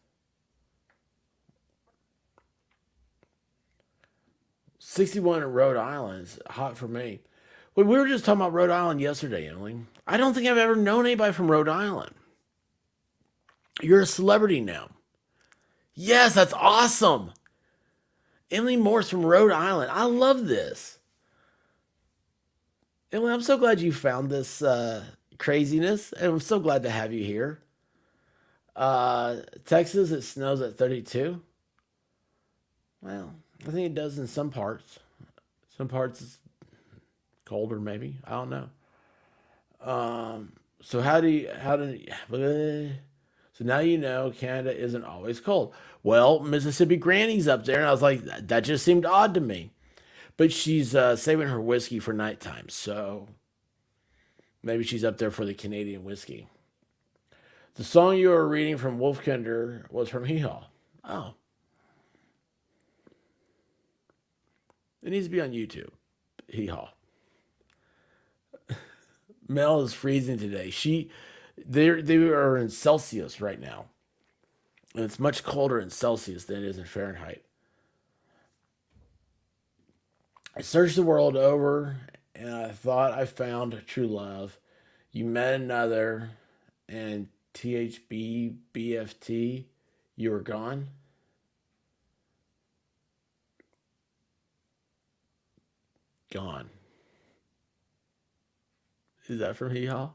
61 in Rhode Island is hot for me. Well, we were just talking about Rhode Island yesterday, Emily. I don't think I've ever known anybody from Rhode Island. You're a celebrity now. Yes, that's awesome. Emily Morse from Rhode Island. I love this. Emily, I'm so glad you found this craziness, and I'm so glad to have you here. Texas, it snows at 32. Well, I think it does in some parts. Some parts it's colder, maybe. I don't know. So so now you know Canada isn't always cold. Well, Mississippi Granny's up there, and I was like, that just seemed odd to me. But she's saving her whiskey for nighttime, so maybe she's up there for the Canadian whiskey. The song you were reading from Wolfkinder was from Hee Haw. Oh, it needs to be on YouTube. Hee Haw. Mel is freezing today. They are in Celsius right now, and it's much colder in Celsius than it is in Fahrenheit. I searched the world over, and I thought I found true love. You met another, and THBBFT, you were gone. Gone. Is that from Hee Haw?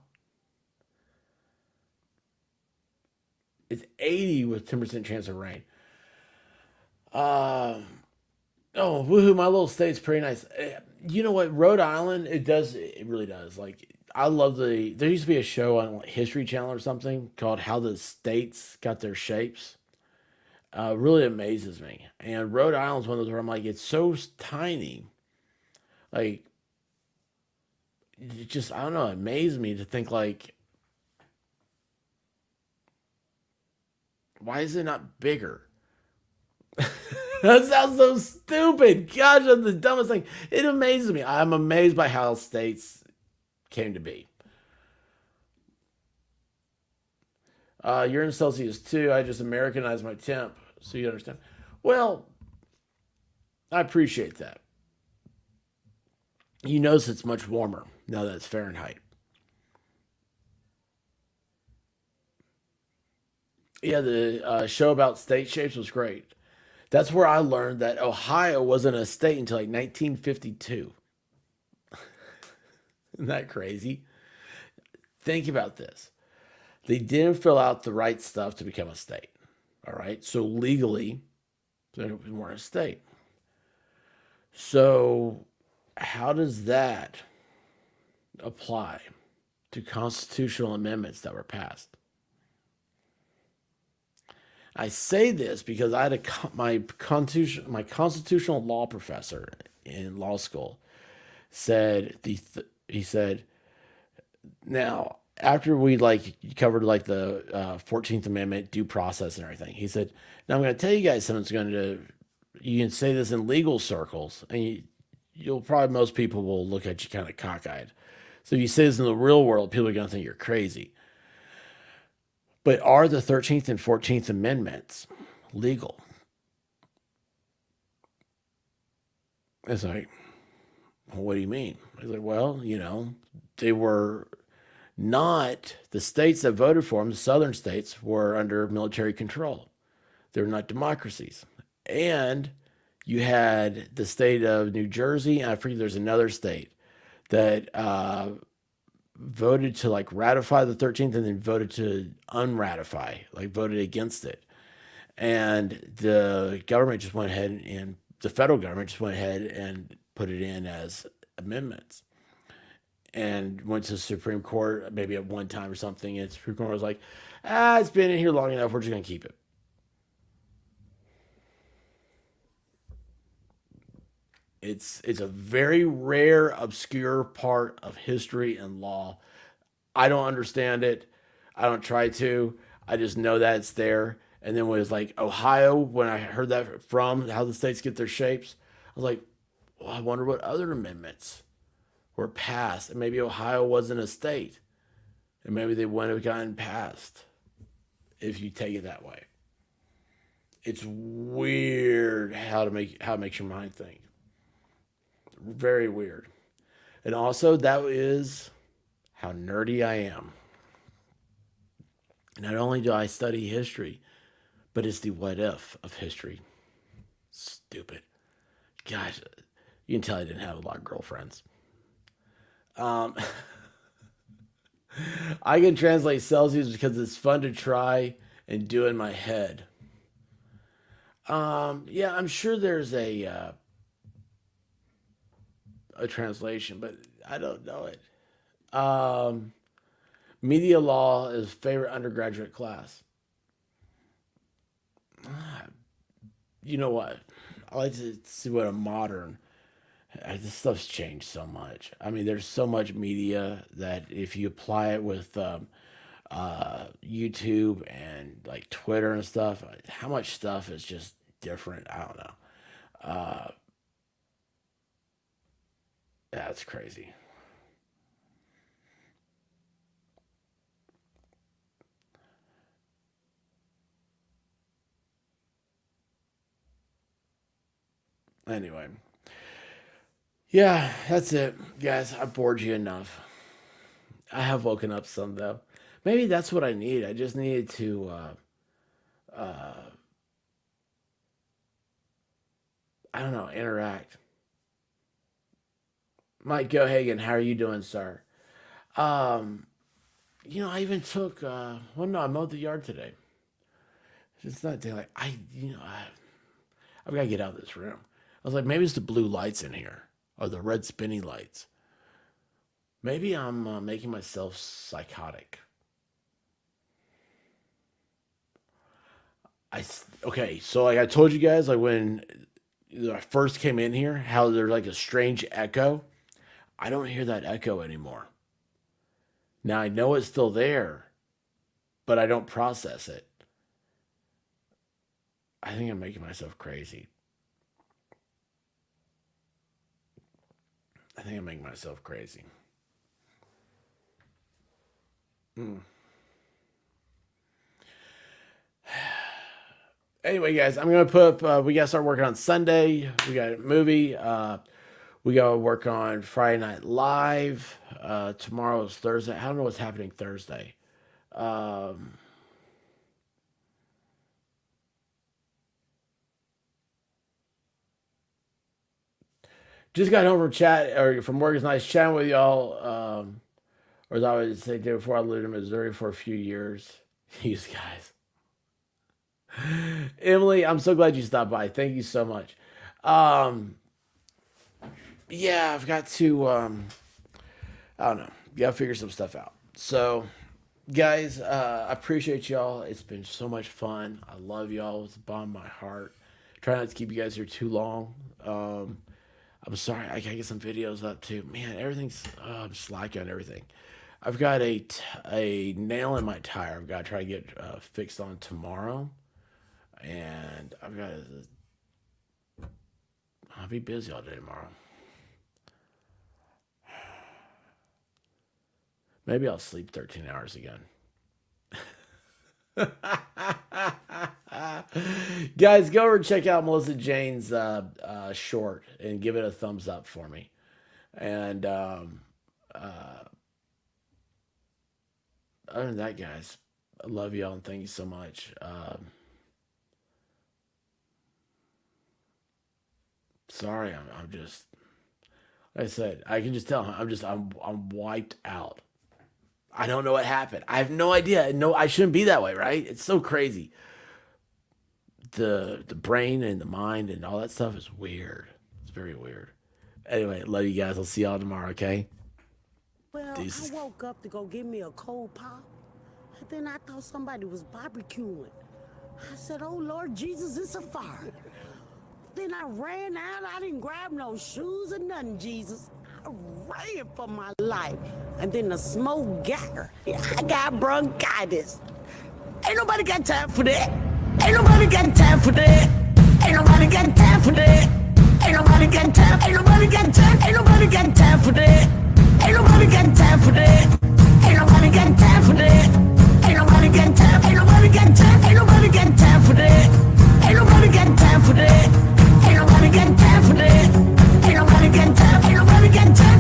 It's 80 with 10% chance of rain. Um, oh, woohoo! My little state's pretty nice. You know what? Rhode Island, it does. It really does. Like, I love the. There used to be a show on like, History Channel or something called "How the States Got Their Shapes." Really amazes me. And Rhode Island's one of those where I'm like, it's so tiny. Like, it just I don't know. It amazes me to think like, why is it not bigger? That sounds so stupid. Gosh, that's the dumbest thing. It amazes me. I'm amazed by how states came to be. You're in Celsius too. I just Americanized my temp, so you understand. Well, I appreciate that. You notice it's much warmer now that it's Fahrenheit. Yeah, the show about state shapes was great. That's where I learned that Ohio wasn't a state until like 1952. Isn't that crazy? Think about this. They didn't fill out the right stuff to become a state. All right. So legally, they weren't a state. So, how does that apply to constitutional amendments that were passed? I say this because I had my constitutional law professor in law school said he said now after we like covered like the 14th Amendment due process and everything, he said, now I'm going to tell you guys something that's going to you can say this in legal circles, and you'll probably most people will look at you kind of cockeyed. So if you say this in the real world, people are going to think you're crazy. But are the 13th and 14th Amendments legal? It's like, well, what do you mean? It's like, well, they were not the states that voted for them, the southern states were under military control. They're not democracies. And you had the state of New Jersey, and I forget there's another state that voted to like ratify the 13th and then voted to unratify, like voted against it. And the federal government just went ahead and put it in as amendments and went to the Supreme Court maybe at one time or something. And the Supreme Court was like, it's been in here long enough. We're just going to keep it. It's a very rare, obscure part of history and law. I don't understand it. I don't try to. I just know that it's there. And then when it was like Ohio, when I heard that from how the states get their shapes, I was like, well, I wonder what other amendments were passed. And maybe Ohio wasn't a state. And maybe they wouldn't have gotten passed if you take it that way. It's weird how it makes your mind think. Very weird. And also that is how nerdy I am. Not only do I study history, but it's the what if of history. Stupid. Gosh, you can tell I didn't have a lot of girlfriends. Um, I can translate Celsius because it's fun to try and do in my head. Yeah, I'm sure there's a translation, but I don't know it. Um, Media law is favorite undergraduate class. You know what? I like to see what a modern. This stuff's changed so much. I mean, there's so much media that if you apply it with YouTube and like Twitter and stuff, how much stuff is just different? I don't know. Uh, that's crazy. Anyway, yeah, that's it, guys. I bored you enough. I have woken up some though. Maybe that's what I need. I just needed to, uh, I don't know, interact. Mike Gohagan, how are you doing, sir? Um, I even took. Well, no, I mowed the yard today. It's not daylight. I've got to get out of this room. I was like, maybe it's the blue lights in here or the red spinny lights. Maybe I'm making myself psychotic. Okay, so like I told you guys, like when I first came in here, how there's like a strange echo. I don't hear that echo anymore. Now I know it's still there, but I don't process it. I think I'm making myself crazy. I think I'm making myself crazy. Mm. Anyway, guys, I'm gonna put up. We gotta start working on Sunday. We got a movie. We gotta work on Friday Night Live. Tomorrow is Thursday. I don't know what's happening Thursday. Um, just got home from chat or from work. It's nice chatting with y'all. Or as I would say, day before I lived in Missouri for a few years. You guys, Emily, I'm so glad you stopped by. Thank you so much. Um, yeah, I've got to. I don't know. Gotta figure some stuff out. So, guys, I appreciate y'all. It's been so much fun. I love y'all. It's the bottom of my heart. Try not to keep you guys here too long. I'm sorry. I gotta get some videos up too. Man, everything's. I'm slacking on everything. I've got a nail in my tire. I've got to try to get fixed on tomorrow, and I'll be busy all day tomorrow. Maybe I'll sleep 13 hours again. Guys, go over and check out Melissa Jane's short and give it a thumbs up for me. And other than that, guys, I love y'all and thank you so much. Sorry, I'm just like I said, I can just tell I'm wiped out. I don't know what happened. I have no idea. No, I shouldn't be that way, right? It's so crazy. The brain and the mind and all that stuff is weird. It's very weird. Anyway, love you guys. I'll see y'all tomorrow, okay? Well, I Deuces. woke up to go get me a cold pop, and then I thought somebody was barbecuing. I said, oh Lord Jesus, it's a fire. Then I ran out. I didn't grab no shoes or nothing, Jesus. I ran for my life. And then the smoke got her. I got bronchitis. Ain't nobody got time for that. Ain't nobody got time for that. Ain't nobody got time for that. Ain't nobody got time. Ain't nobody got time. Ain't nobody got time for that. Ain't nobody got time for that. Ain't nobody got time for that. Ain't nobody got time. Ain't nobody got time. Ain't nobody got time for that. Ain't nobody got time for that. Ain't nobody got time for that. Ain't nobody got time. Ain't nobody got time.